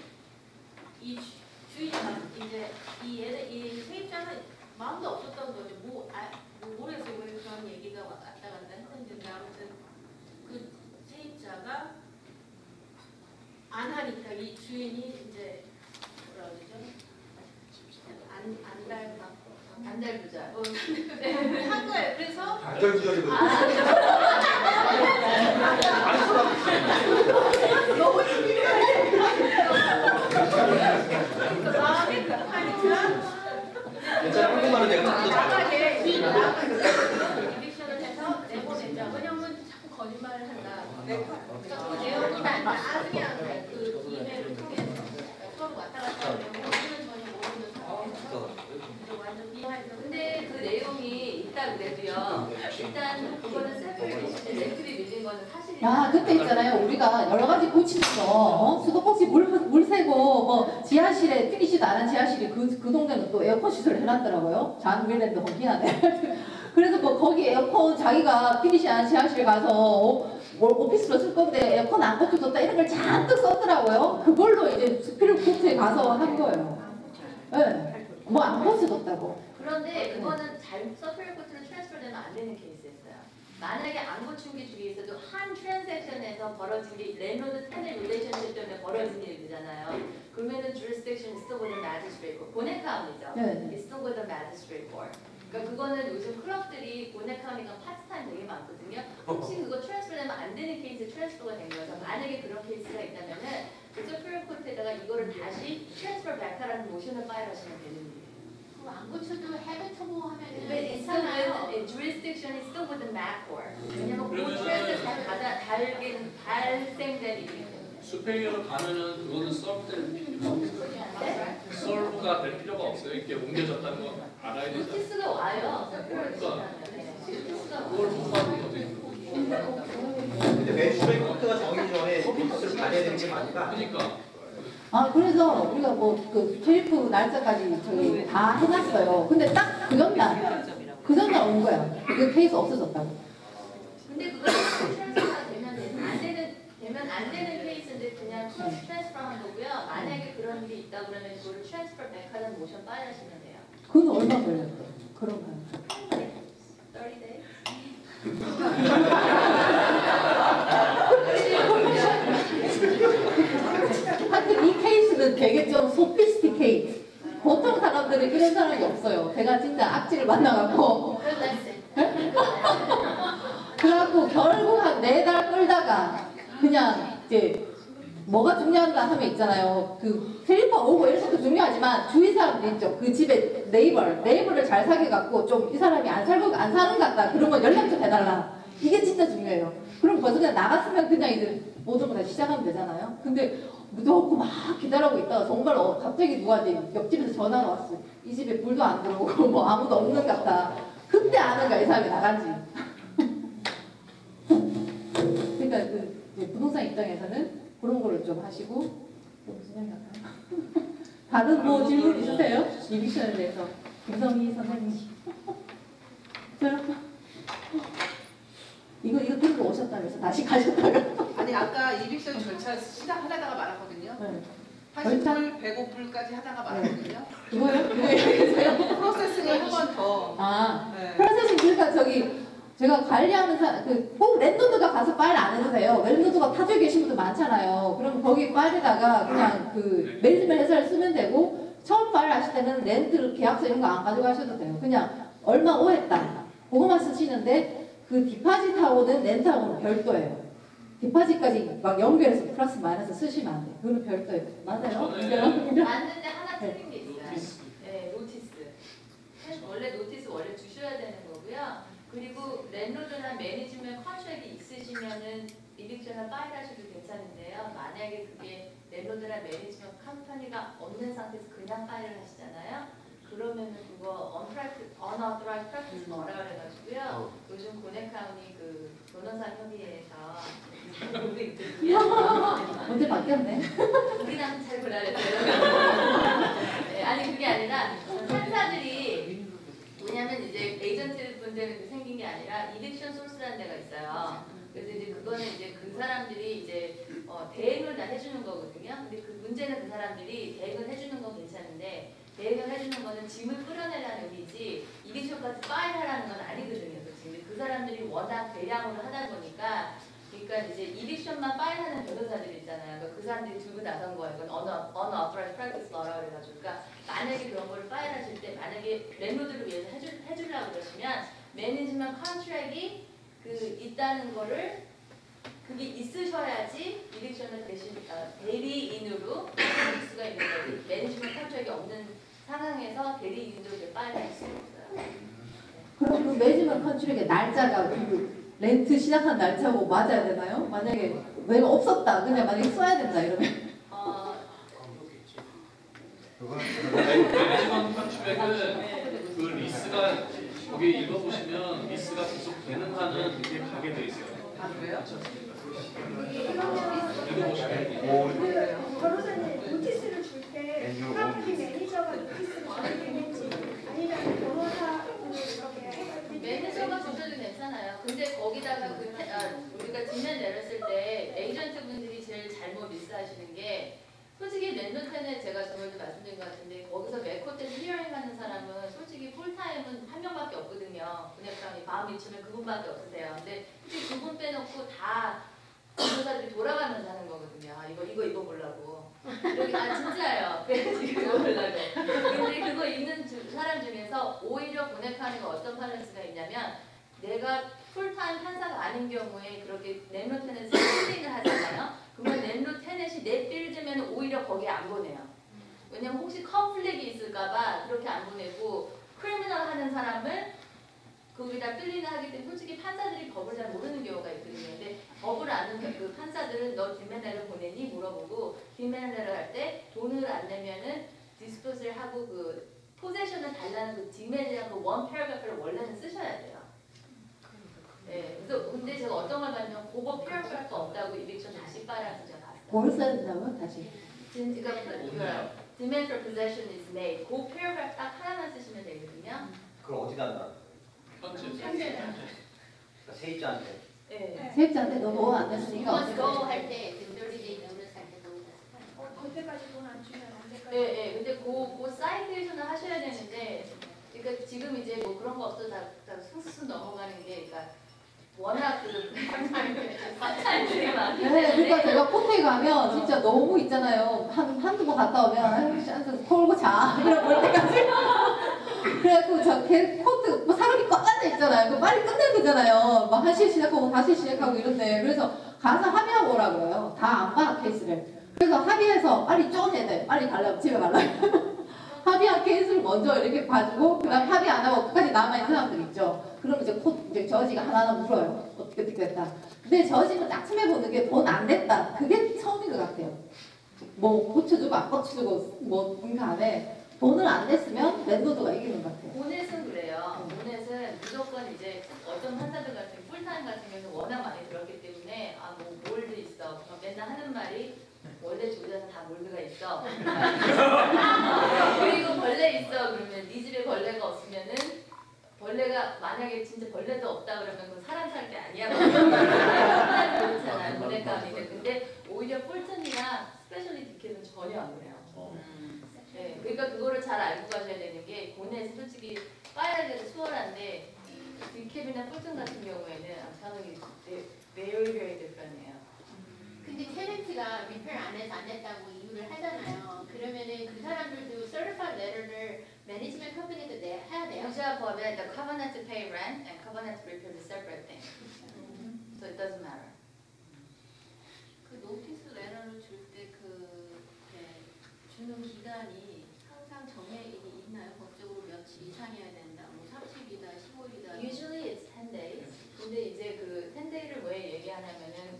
이 주인이 이제 이 세입자는 마음도 없었던 거죠. 모르겠어요. 왜 그런 얘기가 왔다 갔다 했는데 아무튼 그 세입자가 안 하니까 이 주인이 이제 뭐라 그러죠? 안달부자. 네, 한 거예요. 그래서 안달부자리거든요. 너무 마음이 급하니까 괜찮아, 한국말은 내가 좀더 나가게 이빅션을 해서 내보내자. 왜냐면 자꾸 거짓말을 한다. 자꾸 내용이 나중에 그 이메일을 통해서 서로 왔다 갔다 하려고 우리는 전혀 모르는 상황에서 완전 비하해서 근데 그 내용이 있다 그래도요. 일단 그거는 셀프리 렌트비 밀린 거는 사실이야. 그때 있잖아요. 우리가 여러 가지 고치는 거, 수도꼭지 물 새고, 뭐, 지하실에, 피니시도 안 한 지하실이 그 동네는 또 에어컨 시설을 해놨더라고요. 잔 윌랜드 거기하네. 그래서 뭐, 거기 에어컨 자기가 피니시 안 한 지하실 가서, 오피스로 쓸 건데 에어컨 안 고쳐줬다 이런 걸 잔뜩 썼더라고요. 그걸로 이제 스피드 코트에 가서 한 거예요. 네. 뭐 안 고쳐줬다고. 그런데 그거는 서플 코트로 트랜스퍼 되면 안 되는 케이스였어요. 만약에 안 고친 게 중에 있어도 한 트랜잭션에서 벌어진 게 랜로드 테넷 릴레이션십 때문에 벌어진 일이잖아요. 그러면은 jurisdiction is still with the magistrate court. 고네카운이죠. 네. It's still with the magistrate court. 그러니까 그거는 요즘 클럽들이 고네카운이가 파트타임 되게 많거든요. 혹시 그거 트랜스퍼 되면 안 되는 케이스 트랜스퍼가 된 거여서 만약에 그런 케이스가 있다면은 그 서플 코트에다가 이거를 다시 트랜스퍼 백하라는 모션을 파일하시면 되는 일이에요. 안 고쳐도 habitable 하면 But it's still with, jurisdiction is still with the MACOR. 왜냐면 고출에서 잘 발생된 일이기 때문에. 수페리어로 가면은 그거는 solve될 필요가 없어요. solve가 될 필요가 없어요. 이게 옮겨졌다는 건 알아야 되잖아요. 노티스가 와요. 그러니까 그걸 못 받는 거지. 근데 매출의 코트가 정해지기 전에 노티스를 받아야 되는 게 맞을까? 그러니까. 아 그래서 우리가 뭐 그 쉐리프 날짜까지 저희 다 해놨어요. 근데 딱 그 전날 온 거야. 그 케이스 없어졌다고. 근데 그거 트랜스퍼가 되면 안 되는 케이스인데 그냥 트랜스퍼한 거고요. 만약에 그런 일이 있다 그러면 그거를 트랜스퍼 백하는 모션 파일 하시면 돼요. 그건 얼마 걸렸대? 그런가요? 30 days. 하여튼 이 케이스는 되게 좀 소피스티케이트. 보통 사람들은 이런 사람이 없어요. 제가 진짜 악질을 만나갖고 그래갖고 결국 한 4달 끌다가 그냥 이제 뭐가 중요한가 하면 있잖아요. 그 쉐리퍼 오고 이런 것도 중요하지만 주위 사람들 있죠. 그 집에 네이버를 잘 사귀어갖고 좀 이 사람이 안 사는 것 같다. 그러면 연락 좀 해달라. 이게 진짜 중요해요. 그럼 벌써 그냥 나갔으면 그냥 이제 모든 거 다 시작하면 되잖아요. 근데 무조건 막 기다리고 있다가 정말 갑자기 누가 이제 옆집에서 전화가 왔어. 이 집에 불도 안 들어오고 뭐 아무도 없는 것 같다. 그때 아는 거야 이 사람이 나간지. 그러니까 그 이제 부동산 입장에서는 그런 거를 좀 하시고 무슨 생각나요? 다른 뭐 질문 있으세요? 이비션에 대해서 김성희 선생님. 이거 들고 오셨다면서 다시 가셨다가 아니 아까 이빅션 절차 시작하다가 말았거든요. 네. 80불, 105불까지 하다가 말았거든요. 그거요? 프로세싱을 한 번 더. 네. 프로세싱 그러니까 제가 관리하는 꼭 랜드노드가 가서 파일 안 해도 돼요. 랜드노드가 타주에 계신 분들 많잖아요. 그럼 거기 파일에다가 그냥 그 매니지먼트 회사를 쓰면 되고 처음 파일 하실 때는 렌트 계약서 이런 거 안 가져가셔도 돼요. 그냥 얼마 오했다. 그거만 쓰시는데 그 디파짓하고는 렌트하고는 별도예요. 디파짓까지 막 연결해서 플러스 마이너스 쓰시면 안 돼요. 그거는 별도예요. 맞아요? 맞는데 하나 틀린 게 있어요. 네, 노티스. 원래 노티스 원래 주셔야 되는 거고요. 그리고 랜로드나 매니지먼트 컨트랙이 있으시면은 이빅션을 파일 하셔도 괜찮은데요. 만약에 그게 랜로드나 매니지먼트 컴퍼니가 없는 상태에서 그냥 파일을 하시잖아요. 그러면은 그거 unauthorized practice 뭐라 그래가지고요. 요즘 고네카운티 그 변호사 협의회에서 그거 있거든요. 언제 바뀌었네? 우리나라는 잘 몰라야 돼요. 네, 아니 그게 아니라 판사들이 뭐냐면 이제 에이전트 분들 생긴 게 아니라 이딕션 소스라는 데가 있어요. 그래서 이제 그거는 이제 그 사람들이 이제 대행을 다 해주는 거거든요. 근데 그 문제는 그 사람들이 대행을 해주는 건 괜찮은데 대행을 해주는 거는 짐을 끌어내라는 의미지 이딕션까지 파일하라는 건 아니거든요. 근데 그 사람들이 워낙 대량으로 하다 보니까 그러니까 이제 이딕션만 파일하는 변호사들이 있잖아요. 그러니까 그 사람들이 들고 나선 거예요. 이건 unauthorized practice law 그래가지고 그러니까 만약에 그런 거를 파일하실 때 만약에 랜로드를 위해서 해주려고 그러시면 매니지먼트 컨트랙이 그 있다는 거를 그게 있으셔야지 이딕션을 대신 대리인으로 할 수가 있는 거지. 매니지먼트 컨트랙이 없는 상황에서 대리인으로 파일할 수 없어요. 그럼 그 매니지먼트 컨트랙의 날짜가 그 렌트 시작한 날짜하고 맞아야 되나요? 만약에 내가 없었다, 그냥 만약에 써야 된다 이러면. 매니지먼트 컨트랙은 그 리스가 거기 읽어보시면 리스가 계속 되는 한은 이게 가게 돼 있어요. 아 그래요? 읽어보시면. 변호사님 노티스를 줄 때 프로퍼티 매니저가 노티스를 줘야 되는지 아니면 변호사분을 이렇게 해가지고 매니저가 주셔도 괜찮아요. 근데 거기다가 우리가 뒷면 내렸을 때 에이전트 분들이 제일 잘못 미스하시는 게 솔직히 랜드텐에 제가 저번에 말씀드린 것 같은데 거기서 맥코텐 히어링하는 사람은 솔직히 풀타임은 한 명밖에 없거든요. 그냥 마음 미치면 그분밖에 없으세요. 근데 솔직히 그분 빼놓고 다 변호사들이 돌아가면서 하는 거거든요. 이거 보려고. 진짜예요. 이거 보려고. 근데 그거 읽는 사람 중에서 오히려 보넥하니가 어떤 밸런스가 있냐면 내가 풀타임 판사가 아닌 경우에 그렇게 랜로텐에서 힐링을 하잖아요. 그러면 랜로 테넷이 내 필드면 오히려 거기에 안 보내요. 왜냐면 혹시 컨플릭이 있을까봐 그렇게 안 보내고 크리미널 하는 사람을 거기다 끌리나 하기 때문에 솔직히 판사들이 법을 잘 모르는 경우가 있거든요. 근데 법을 아는 그 판사들은 너 디메네를 보내니 물어보고 디메네를 할 때 돈을 안 내면은 디스포즈를 하고 그 포세션을 달라는 그 디메네랑 그 원 패러그래프를 원래는 쓰셔야 돼요. 네, 그래서 근데 제가 어떤 걸 봤냐면 그거 패러그래프 없다고 이빅션 다시 빨아서 제가 봤어요. 뭘 써야 된다고요? 다시. 그러니까 demand for possession is made. 그 패러그래프 딱 하나만 쓰시면 되거든요. 그걸 어디다 놔? 현재. 세입자한테. 네. 세입자한테 너 돈 안 냈으니까 once go 할때 30day notice 할때 그때까지 돈 안 주면 언제까지? 네, 근데 그 사이테이션을 하셔야 되는데, 그러니까 지금 이제 뭐 그런 거 없어 다 슥슥 넘어가는 게, 그러니까 워낙 그 판사들이 많기 때문에. 네, 그러니까 제가 코트에 가면 진짜 너무 있잖아요. 한두 번 갔다 오면 짠 콜고 자 이런 볼 때까지. 그래갖고 저 코트 뭐 사람이 꽉 있잖아요. 그 빨리 끝내야 되잖아요. 막 1시에 시작하고 5시에 시작하고 이런데 그래서 가서 합의하고 오라 그래요. 다 안 봐 케이스를. 그래서 합의해서 빨리 쪼내야 돼. 빨리 가려고 집에 가려고. 합의한 케이스를 먼저 이렇게 봐주고 그다음 합의 안 하고 끝까지 남아있는 사람들 있죠. 그럼 이제 저지가 하나하나 물어요. 어떻게 됐다. 근데 저지는 딱침해 보는 게 돈 안 냈다. 그게 처음인 것 같아요. 뭐 고쳐주고 안 고쳐주고 뭐 간에 돈을 안 냈으면 랜더드가 이기는 것 같아요. 보넷은 그래요. 보넷은 무조건 이제 어떤 판사들 같은 풀타임 같은 경우는 워낙 많이 들었기 때문에 아 뭐 몰드 있어. 맨날 하는 말이 원래 조자는 다 몰드가 있어. 그리고 벌레 있어. 그러면 네 집에 벌레가 없으면은 벌레가 만약에 진짜 벌레도 없다 그러면 그건 사람 살 게 아니야. 그렇잖아요. 보넷감인데 근데 오히려 풀턴이나 스페셜리 디켓은 전혀 안 그래요. 네, 그러니까 그거를 잘 알고 가셔야 되는 게 고넷은 솔직히 빠야 돼도 수월한데 디캡이나 풀턴 같은 경우에는 저는 very very different이에요. 근데 테넌트가 리페어 안 해서 안 됐다고 이유를 하잖아요. 그러면은 그 사람들도 certified letter를 매니지먼트 컴퍼니도 해야 돼요. 유자 법에 the covenant to pay rent and covenant to repair is separate thing. So it doesn't matter. 그 노티스 레터를 줄 때 주는 기간이 항상 정해이 있나요? 법적으로 며칠 이상이어야 된다. 뭐 30이다, 15일이다. Usually it's 10 days. 근데 이제 그 10day를 왜 얘기하냐면은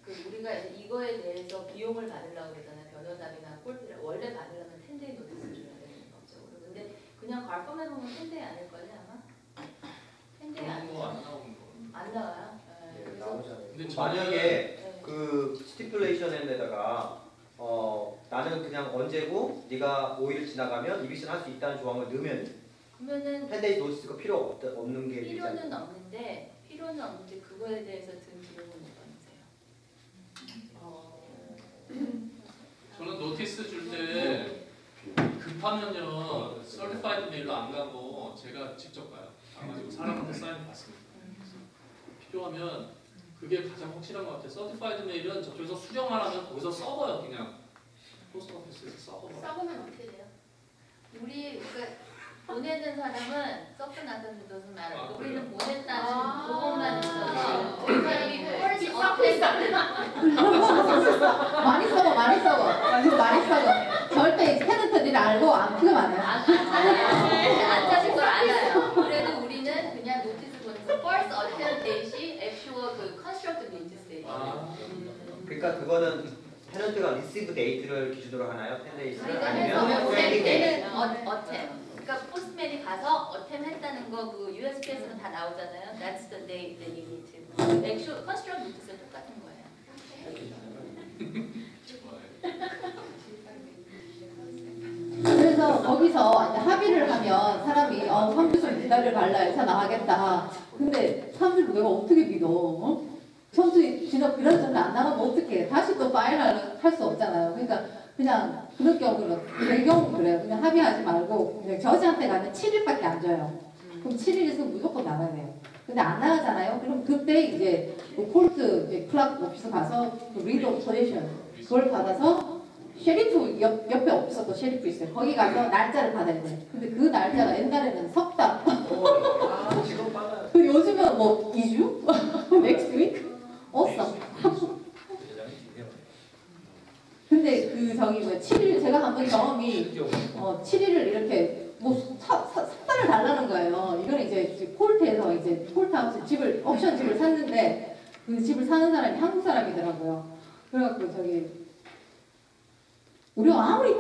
그 우리가 이제 이거에 대해서 비용을 받으려고 그러잖아요. 변호사비나 콜피를 원래 받으려면 10day 노티스를 줘야 되는 법적으로. 근데 그냥 갈뻔해 보면 10day 아닐걸요 아마? 10day 안 나와요? 네, 나오잖아요. 근데 만약에 그 스티플레이션에다가 나는 그냥 언제고 네가 5일 지나가면 이비션 할 수 있다는 조항을 넣으면 그러면은 10days 노티스가 필요 없는 게 필요는 없는데 그거에 대해서 든 비용은 못 받으세요. 저는 노티스 줄 때 급하면요 서티파이드 메일로 안 가고 제가 직접 가요. 가가지고 사람한테 사인 받습니다. 필요하면 그게 가장 확실한 것 같아요. 서티파이드 메일은 저쪽에서 수령만 하면 거기서 썩어요. 그냥 포스트 오피스에서 썩어요. 썩으면 어떻게 돼요? 우리 보내는 사람은 썩고 나서는 doesn't matter. 우리는 보냈다는 그것만 있어서 그 사람이 많이 썩어. 절대 테넌트들이 알고 안 피가 많아요. 안 찾을 걸 알아요. 그래도 우리는 그냥 노티스 보내서 first attempt date이 actual 그 constructive notice date. 그러니까 그거는 테넌트가 리시브 데이트를 기준으로 하나요? 10days를? 아니면 아니면 웨딩 데이? attempt. 그러니까 포스트맨이 가서 attempt 했다는 거 그 USPS는 다 나오잖아요. That's the date that you need to. actual constructive notice는 똑같은 거예요. 그래서 거기서 이제 합의를 하면 사람이 3주 좀 기다려 달라 해서 나가겠다. 근데 3주를 내가 어떻게 믿어? 점수 지나 그라전에 안 나가면 어떡해? 다시 또 파일을 할 수 없잖아요. 그러니까 그냥 그런 경우는 대경우 그래요. 그냥 합의하지 말고 그냥 저지한테 가면 7일밖에 안 줘요. 그럼 7일 있으면 무조건 나가야 돼요. 근데 안 나가잖아요. 그럼 그때 이제 콜트 이제 클락 오피스 가서 리드 오브 포지션 그걸 받아서 셰리프 옆에 오피스 또 셰리프 있어요. 거기 가서 날짜를 받아야 돼요. 근데 그 날짜가 옛날에는 석 달. 지금 받아요. 그 요즘은 뭐 2주? next week? awesome. 근데 그 저기 뭐 7일 제가 한 번 이제 폴트하우스 집을 옵션 집을 샀는데 그 집을 사는 사람이 한국 사람이더라고요. 그래갖고 저기 우리가 아무리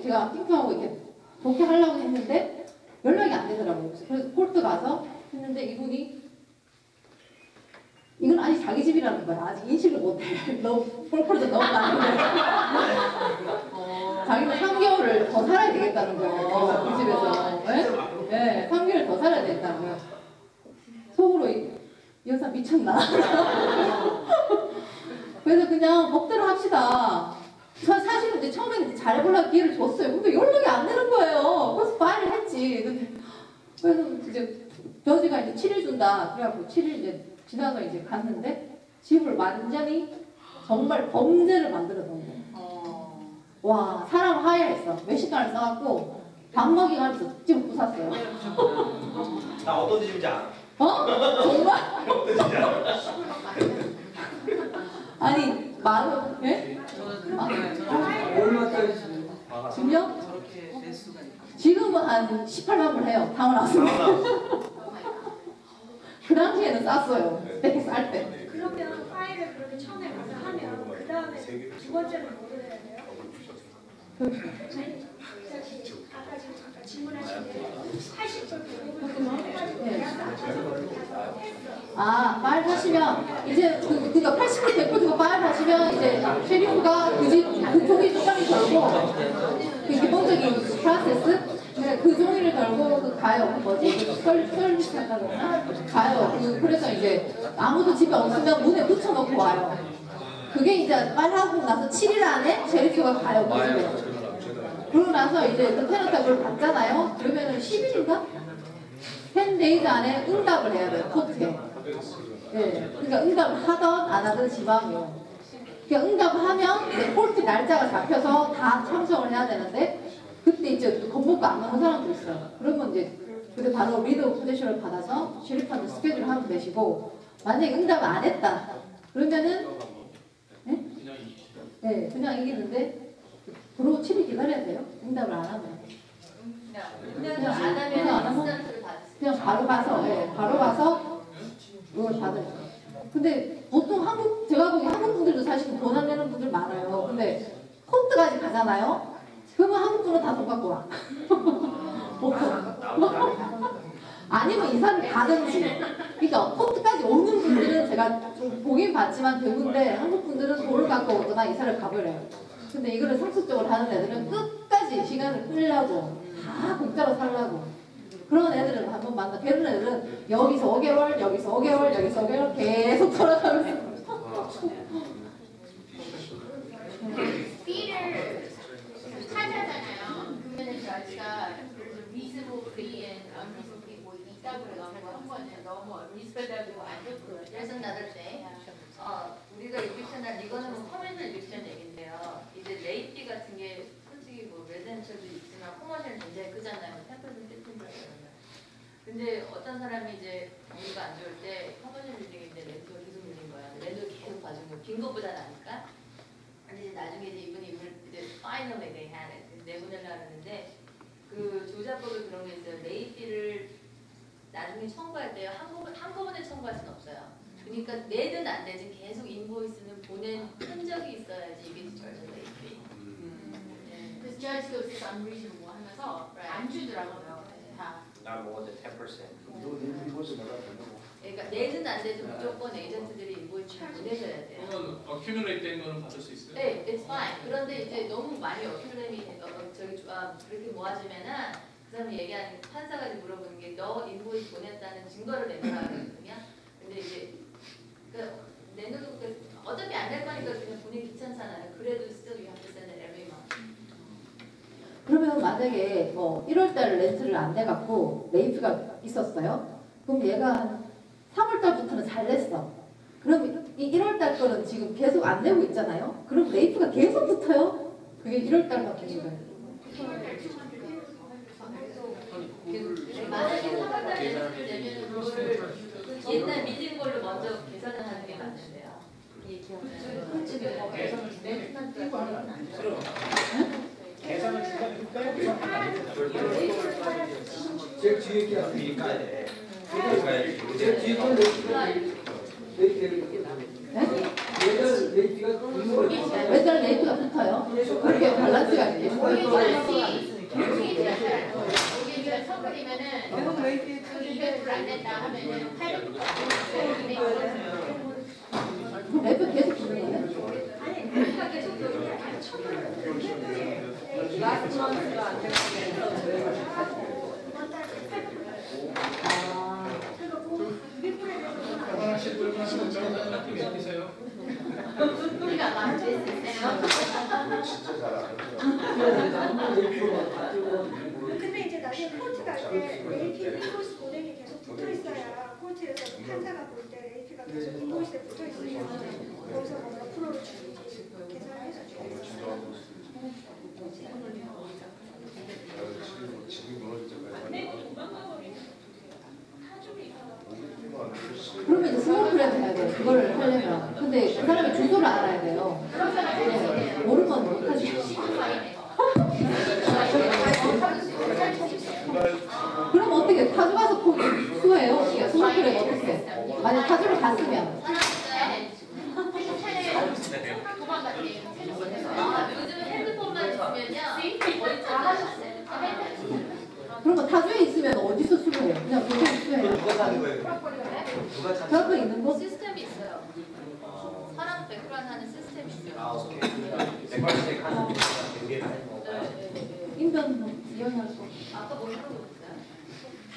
제가 띵동하고 이렇게 독해하려고 했는데 연락이 안 되더라고요. 그래서 폴트 가서 했는데 이분이 이건 아직 자기 집이라는 거야. 아직 인식을 못해. 너무 폴폴도 너무 많은데 자기는 3개월을 더 살아야 되겠다는 거예요. 그 집에서. 네? 3개월 더 살아야 되겠다는 거예요. 속으로 이 여사 미쳤나? 그래서 그냥 법대로 합시다. 사실은 이제 처음에는 잘해보려고 기회를 줬어요. 근데 연락이 안 되는 거예요. 그래서 파일을 했지. 그래서 이제 저지가 이제 7일 준다. 그래갖고 7일 이제 지나서 이제 갔는데 집을 완전히 정말 범죄를 만들어 놓은 거예요. 와, 사람 하야했어. 몇십간을 써갖고 밥 먹이 가면서 집을 부쉈어요. 나 어떤 집인지 알아. 정말? 어떤 집인지 알아. 아니, 말로, 예? 얼마짜리 지금요? 지금은 한 18만 불 해요. 당원 왔으면. 그 당시에는 쌌어요. 되게 쌀 때. 그러면 파일을 그렇게 처음에 가서 하면 그 다음에 두 번째는 뭐를 해야 돼요? 아까 지금 잠깐 질문하신 게 80% 아, 파일 하시면 이제 그니까 80% 데포트가 파일 하시면 이제 쉐리프가 그 종이 쪽장이 걸고 그 기본적인 프로세스 그 종이를 걸고 그 가요. 서비스 한다고 가요. 그래서 이제 아무도 집에 없으면 문에 붙여놓고 와요. 그게 이제 빨하고 나서 7일 안에 쉐리프가 가요. 그 집에. 그러고 나서 이제 그 테너탑을 받잖아요. 그러면은 10일인가? 10days 안에 응답을 해야 돼요. 코트에. 예. 그러니까 응답을 하든 안 하든 지방이에요. 그러니까 응답을 하면 이제 폴트 날짜가 잡혀서 다 참석을 해야 되는데 그때 이제 건복도 안 나오는 사람도 있어요. 그러면 이제 그때 바로 리더 포지션을 받아서 쉐리프한테 스케줄 하면 되시고 만약에 응답을 안 했다. 그러면은 예? 네, 그냥 이기는데 그러고 7일 기다려야 돼요. 응답을 안 하면. 그냥 안 하면 그냥 바로 가서, 바로 가서 그걸 받아요. 근데 보통 제가 보기엔 한국 분들도 사실 돈 안 내는 분들 많아요. 근데 콘트까지 가잖아요. 그러면 한국 분은 다 돈 갖고 와. 보통. 아니면 이사를 가든지. 그러니까 콘트까지 오는 분들은 제가 좀 보긴 봤지만 대부분인데 한국 분들은 돈을 갖고 오거나 이사를 가버려요. 근데 이거를 상습적으로 하는 애들은 끝까지 시간을 끌려고 다 공짜로 살라고 그런 애들은 한번 만나. 그런 애들은 여기서 5개월, 여기서 5개월, 여기서 5개월 계속 돌아가면서 Peter 찾아잖아요. 그러면은 저희가 reasonable fee and unreasonable fee 뭐 있다고 그래가지고 한 번은 너무 reasonable 안 좋고 그래서 나를 때 우리가 이빅션한 이거는 뭐 커맨셜 이빅션 얘긴데요. 이제 레이피 같은 게 솔직히 뭐 레지던셜도 있지만 커머셜은 굉장히 크잖아요. 10% 15%. 근데 어떤 사람이 이제 경기가 안 좋을 때 커머셜 빌딩인데 렌트가 계속 밀린 거야. 렌트가 계속 봐준 거. 빈 것보다 나니까. 근데 이제 나중에 이제 이분이 이제 finally they had it. 내보내려고 하는데 그 조작법에 그런 게 있어요. 레이피를 나중에 청구할 때요. 한꺼번에 청구할 수는 없어요. 그러니까 내든 안 내든 계속 인보이스는 보낸 흔적이 있어야지 이게 절차가 있지. 그래서 judge goes is unreasonable 하면서 안 주더라고요. 다. 난 뭐 어제 10%. 그러니까 내든 안 내든 무조건 에이전트들이 인보이스를 보내셔야 돼요. 그러면 accumulate 된 거는 받을 수 있어요? 네, it's fine. 그런데 이제 너무 많이 accumulate이 그렇게 모아지면은 그 사람이 얘기하는 판사가 물어보는 게 너 인보이스 보냈다는 증거를 내놔야 되거든요. 근데 이제 내놓고 어차피 안 될 거니까 그냥 보내기 귀찮잖아요. 그래도 still you have to send it every month. 그러면 만약에 뭐 1월달 렌트를 안 내갖고 레이프가 있었어요. 그럼 얘가 한 3월달부터는 잘 냈어. 그럼 이 1월달 거는 지금 계속 안 내고 있잖아요. 그럼 레이프가 계속 붙어요. 그게 1월달 바뀌는 거예요. 만약에 3월달에 렌트를 내면 그거를 옛날 밀린 걸로 먼저 계산을 하는 게 맞는데요. 계산을 중간에 흑가요? 제일 뒤에 게 까야 돼. 매달 레이트가 붙어요. 그렇게 밸런스가 있게. 여기가 선물이면은 200불 안 된다 하면은 800불 레이트 계속 붙는 거예요? 아니, 그러니까 계속 라스트 먼스가 안 되고 우리가 말을 했어요. 근데 이제 나중에 코트 갈 때 레이피 인보이스 보내기 계속 붙어 있어야 코트에서 판사가 볼 때 레이피가 계속 인보이스에 붙어 있으면 거기서 뭐 몇 프로를 주는지 계산해서 주겠어요. 그러면 이제 스몰프레드 해야 돼요. 그거를 하려면. 근데 그 사람의 주소를 알아야 돼요. 네. 모르면 못하지. 그럼 어떻게 타주 가서 수해요? 스몰프레드 어떻게? 만약 타주를 갔으면. 요즘은 핸드폰만 주면요 거의 다 하셨어요. 그러면 타주에 있으면 어디서 수해요? 그냥 보통 수해요. 누가 사는 거예요? 누가 찾는 저도 있는 거? 시스템이 있어요. 사람 백그라운드 하는 시스템이 있어요. 아, 오케이. 백발색 하는 게 인변 이용할 거. 아까 뭐 물어보셨어요?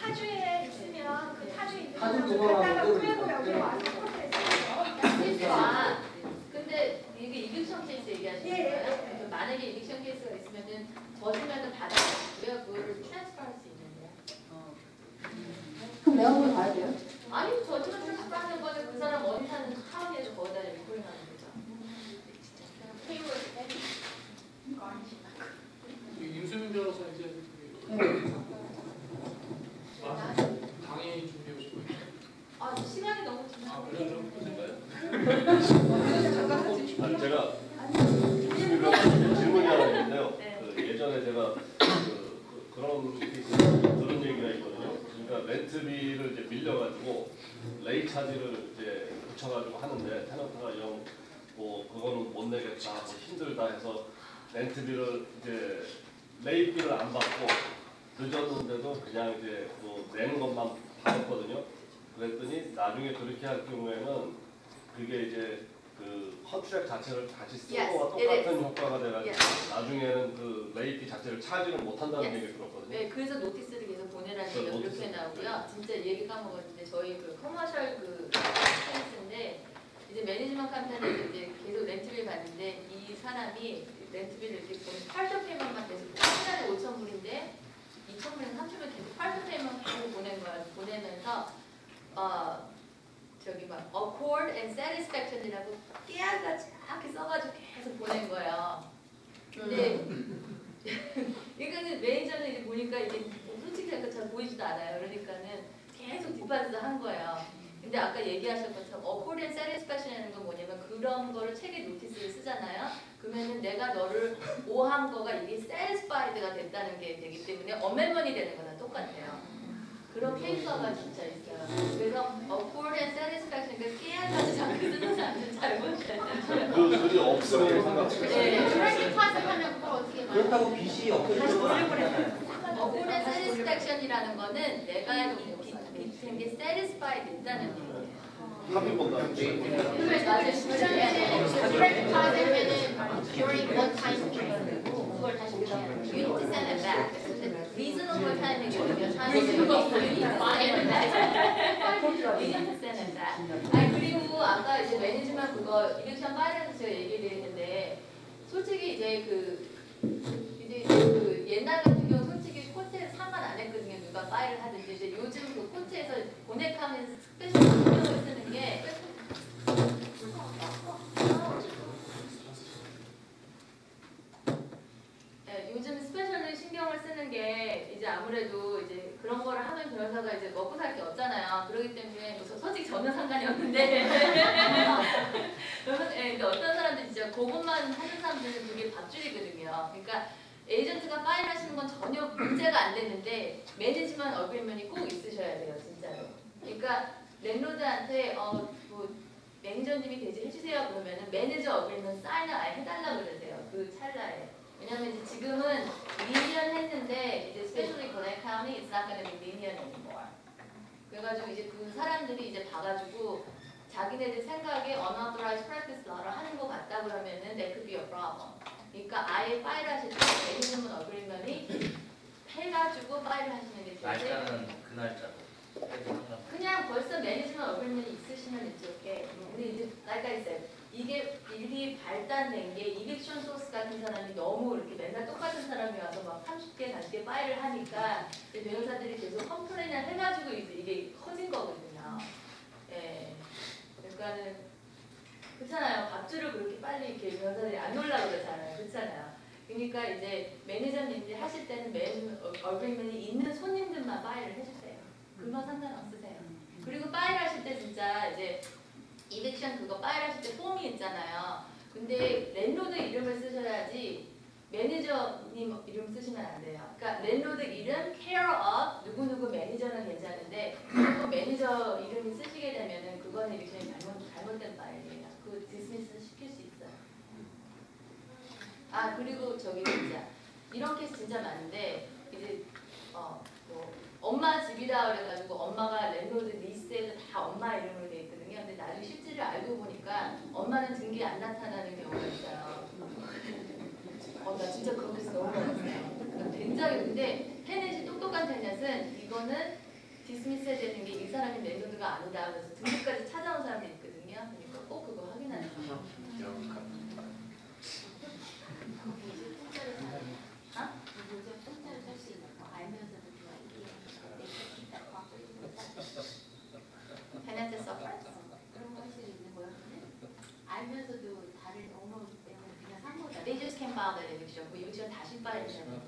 타주에 있으면 그 타주에 있는 타주 사람을 그거랑 갖다가 또 꾸리고 여기 와서 코트에 아, 근데 이게 이빅션 케이스 얘기하시는 예, 예, 거예요? 예. 만약에 이빅션 케이스가 있으면은 저주면은 받아가고요. 그거를 트랜스퍼할 수 있는데요. 그럼 내가 그걸 봐야 돼요? 아니 저주면 트랜스퍼하는 거는 그 사람 어디 사는 타운에서 거기다 리콜링하는 거죠. 그냥 페이로에서 빼는 거. 임수민 변호사 이제 강의 준비하고 싶어요. 아 시간이 너무 지나고. 아니 제가 질문이 하나 있는데요. 그 예전에 제가 그런 케이스 들은 얘기가 있거든요. 그러니까 렌트비를 이제 밀려가지고 레이 차지를 이제 붙여가지고 하는데 테너트가 뭐 그거는 못 내겠다, 뭐 힘들다 해서 렌트비를 이제 레이비를 안 받고 늦었는데도 그냥 이제 뭐 내는 것만 받았거든요. 그랬더니 나중에 그렇게 할 경우에는 그게 이제 그 컨트랙 자체를 다시 쓰는 거와 똑같은 효과가 돼가지고 나중에는 그 레이피 자체를 차지를 못한다는 얘기를 들었거든요. 네, 그래서 노티스를 계속 보내라는 얘기가 그렇게 나오고요. 진짜 얘기 까먹었는데 저희 그 커머셜 그 케이스인데 이제 매니지먼트 컴퍼니에서 이제 계속 렌트비를 받는데 이 사람이 렌트비를 이렇게 보면 8조 페이먼만 계속 한 달에 5,000불인데 2,000불이나 3,000불 계속 8조 페이먼 계속 보낸 거야. 보내면서 저기 막 accord and satisfaction이라고 깨알같이 이렇게 써가지고 계속 보낸 거예요. 근데 이거는 매니저는 이제 보니까 이게 솔직히 잘 보이지도 않아요. 그러니까는 계속 뒷받침을 한 거예요. 근데 아까 얘기하신 것처럼 accord and satisfaction이라는 건 뭐냐면 그런 거를 책에 노티스를 쓰잖아요. 그러면은 내가 너를 오한 거가 이게 satisfied가 됐다는 게 되기 때문에 어멘먼이 되는 거랑 똑같아요. 그런 케이스가 진짜 있어요. 그래서 accord and satisfaction 그러니까 깨알까지 자꾸 쓰는 사람들 잘 못해요. 그 글이 없으면 상관없어요. 네. 트래픽 파생하면 그걸 어떻게 말해요? 그렇다고 빚이 없어지는 아니잖아요. accord and satisfaction이라는 거는 내가 된 게 satisfied 됐다는 얘기예요. 합의 본다. 맞아요. 트래픽 파생하면은 during one time frame 그걸 다시 you need to send it back. reasonable time이거든요. 사실은 그리고 아까 이제 매니지먼트 그거 이렉션 파일에서 제가 얘기드렸는데 솔직히 이제 그 옛날 같은 경우 솔직히 코트에서 상관 안 했거든요. 누가 파일을 하든지 이제 요즘 그 코트에서 보넥하면서 스페셜 신경을 쓰는 게 요즘 스페셜리 신경을 쓰는 게 이제 아무래도 이제 그런 거를 하는 변호사가 이제 먹고 살 게 없잖아요. 그렇기 때문에 솔직히 저는 상관이 없는데 근데 어떤 사람들 진짜 그것만 하는 사람들은 그게 밥줄이거든요. 그러니까 에이전트가 파일 하시는 건 전혀 문제가 안 되는데 매니지먼트 어그리먼이 꼭 있으셔야 돼요, 진짜로. 그러니까 랜로드한테 뭐 매니저님이 대지해주세요 그러면은 매니저 어그리먼트 사인을 아예 해달라고 그러세요. 그 찰나에. 왜냐면 이제 지금은 미니언 했는데 이제 especially Glen County it's not gonna be minion anymore. 그래가지고 이제 그 사람들이 이제 봐가지고 자기네들 생각에 unauthorized practice law를 하는 것 같다 그러면은 that could be a problem. 그러니까 아예 파일 하실 때 매니저먼트 어그리먼이 해가지고 파일을 하시는 게 되지. 날짜는 그 날짜로. 그냥 벌써 매니지먼트 어그리먼트 있으시면 이렇게. 근데 이제 like I said, 이게 일이 발단된 게 이빅션 소스 같은 사람이 너무 이렇게 맨날 똑같은 사람이 와서 막 30개, 40개 파일을 하니까 이제 변호사들이 계속 컴플레인을 해가지고 이제 이게 커진 거거든요. 예. 그러니까는 그렇잖아요. 밥줄을 그렇게 빨리 이렇게 변호사들이 안 놀라고 그러잖아요. 그렇잖아요. 그러니까 이제 매니저님들이 하실 때는 어그리먼이 있는 손님들만 파일을 해주세요. 그건 상관없으세요. 그리고 파일 하실 때 진짜 이제 이빅션 그거 파일 하실 때 폼이 있잖아요. 근데 랜로드 이름을 쓰셔야지 매니저님 이름 쓰시면 안 돼요. 그러니까 랜로드 이름, care of, 누구누구 매니저는 괜찮은데 매니저 이름이 쓰시게 되면은 그거는 이빅션이 잘못된 파일이에요. 그거 디스미스 시킬 수 있어요. 아 그리고 저기 진짜 이런 케이스 진짜 많은데 이제 뭐 엄마 집이다 그래가지고 엄마가 랜로드 리스에도 다 엄마 이름으로 돼 있거든요. 근데 나중에 실질을 알고 보니까 엄마는 등기에 안 나타나는 경우가 있어요. 나 진짜 그런 케이스 너무 많았어요. 굉장히 근데 테넷이 똑똑한 테넷은 이거는 디스미스해야 되는 게 이 사람이 랜로드가 아니다. 그래서 등기까지 찾아온 사람이 있거든요. 그러니까 꼭 그거 확인하는 거예요. 테넌트 서퍼런스 그런 거 할 수 있는 거야? 알면서도 다른 오너 때문에 그냥 산 거다. They just can't file that eviction. 그 eviction 다시 파일을 해야 돼요.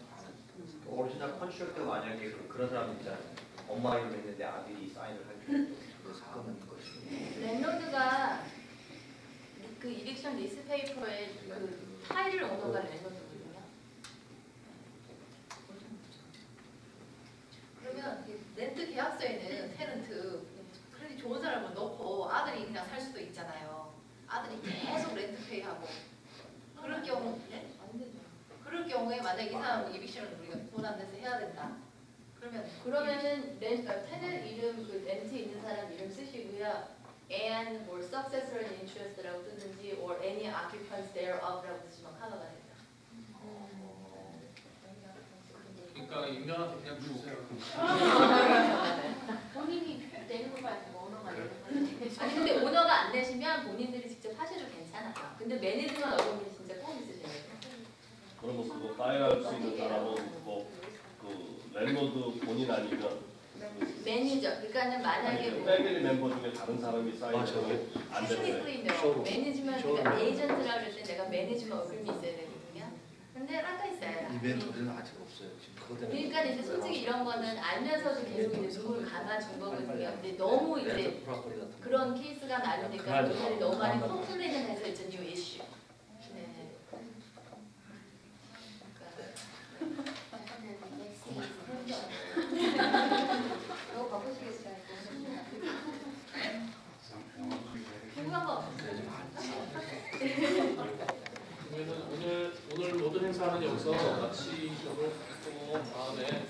오리지널 컨트롤 때 만약에 그런 사람 있잖아요. 엄마 이름 했는데 아들이 사인을 하는 그거는 것이. 랜로드가 그 이빅션 리스 페이퍼에 그 타일을 오너가 랜로드거든요. 그러면 렌트 계약서에는 테넌트 크레딧 좋은 사람을 넣고 아들이 그냥 살 수도 있잖아요. 아들이 계속 렌트 페이하고 그럴 경우 그럴 경우에 만약 이 사람 이빅션을 우리가 돈 안 내서 해야 된다. 그러면은 테넌트 이름 그 렌트 있는 사람 이름 쓰시고요. and or successor in interest라고 쓰든지 or any occupants thereof라고 쓰시면 커버가 되죠. 그러니까 임명한테 그냥 주세요. 본인이 내는 거 가지고 오너가 내는 거. 아니 근데 오너가 안 내시면 본인들이 직접 하셔도 괜찮아요. 근데 매니지먼트 어그리먼트 진짜 꼭 있으셔야 돼요. 그러면 그거 파일할 수 있는 사람은 뭐그 랜로드 본인 아니면 매니저. 그러니까는 만약에 뭐 패밀리 멤버 중에 다른 사람이 사인을 안 되는 테크니컬리요. 매니지먼트 그러니까 에이전트라 그럴 때 내가 매니지먼트 어그리먼트 있어야 되거든요. 근데 아까 있어요. 이벤트는 아직 없어요. 지금 그거 때문에. 그러니까 이제 솔직히 이런 거는 알면서도 계속 이제 누구를 감아준 거거든요. 근데 너무 이제 그런 케이스가 많으니까 분들이 너무 많이 컴플레인을 해서 it's a new issue. 네. 너무 바쁘시겠어요. 궁금한 거 없어요? 그러면은 오늘 모든 행사는 여기서 마치도록 하고 다음에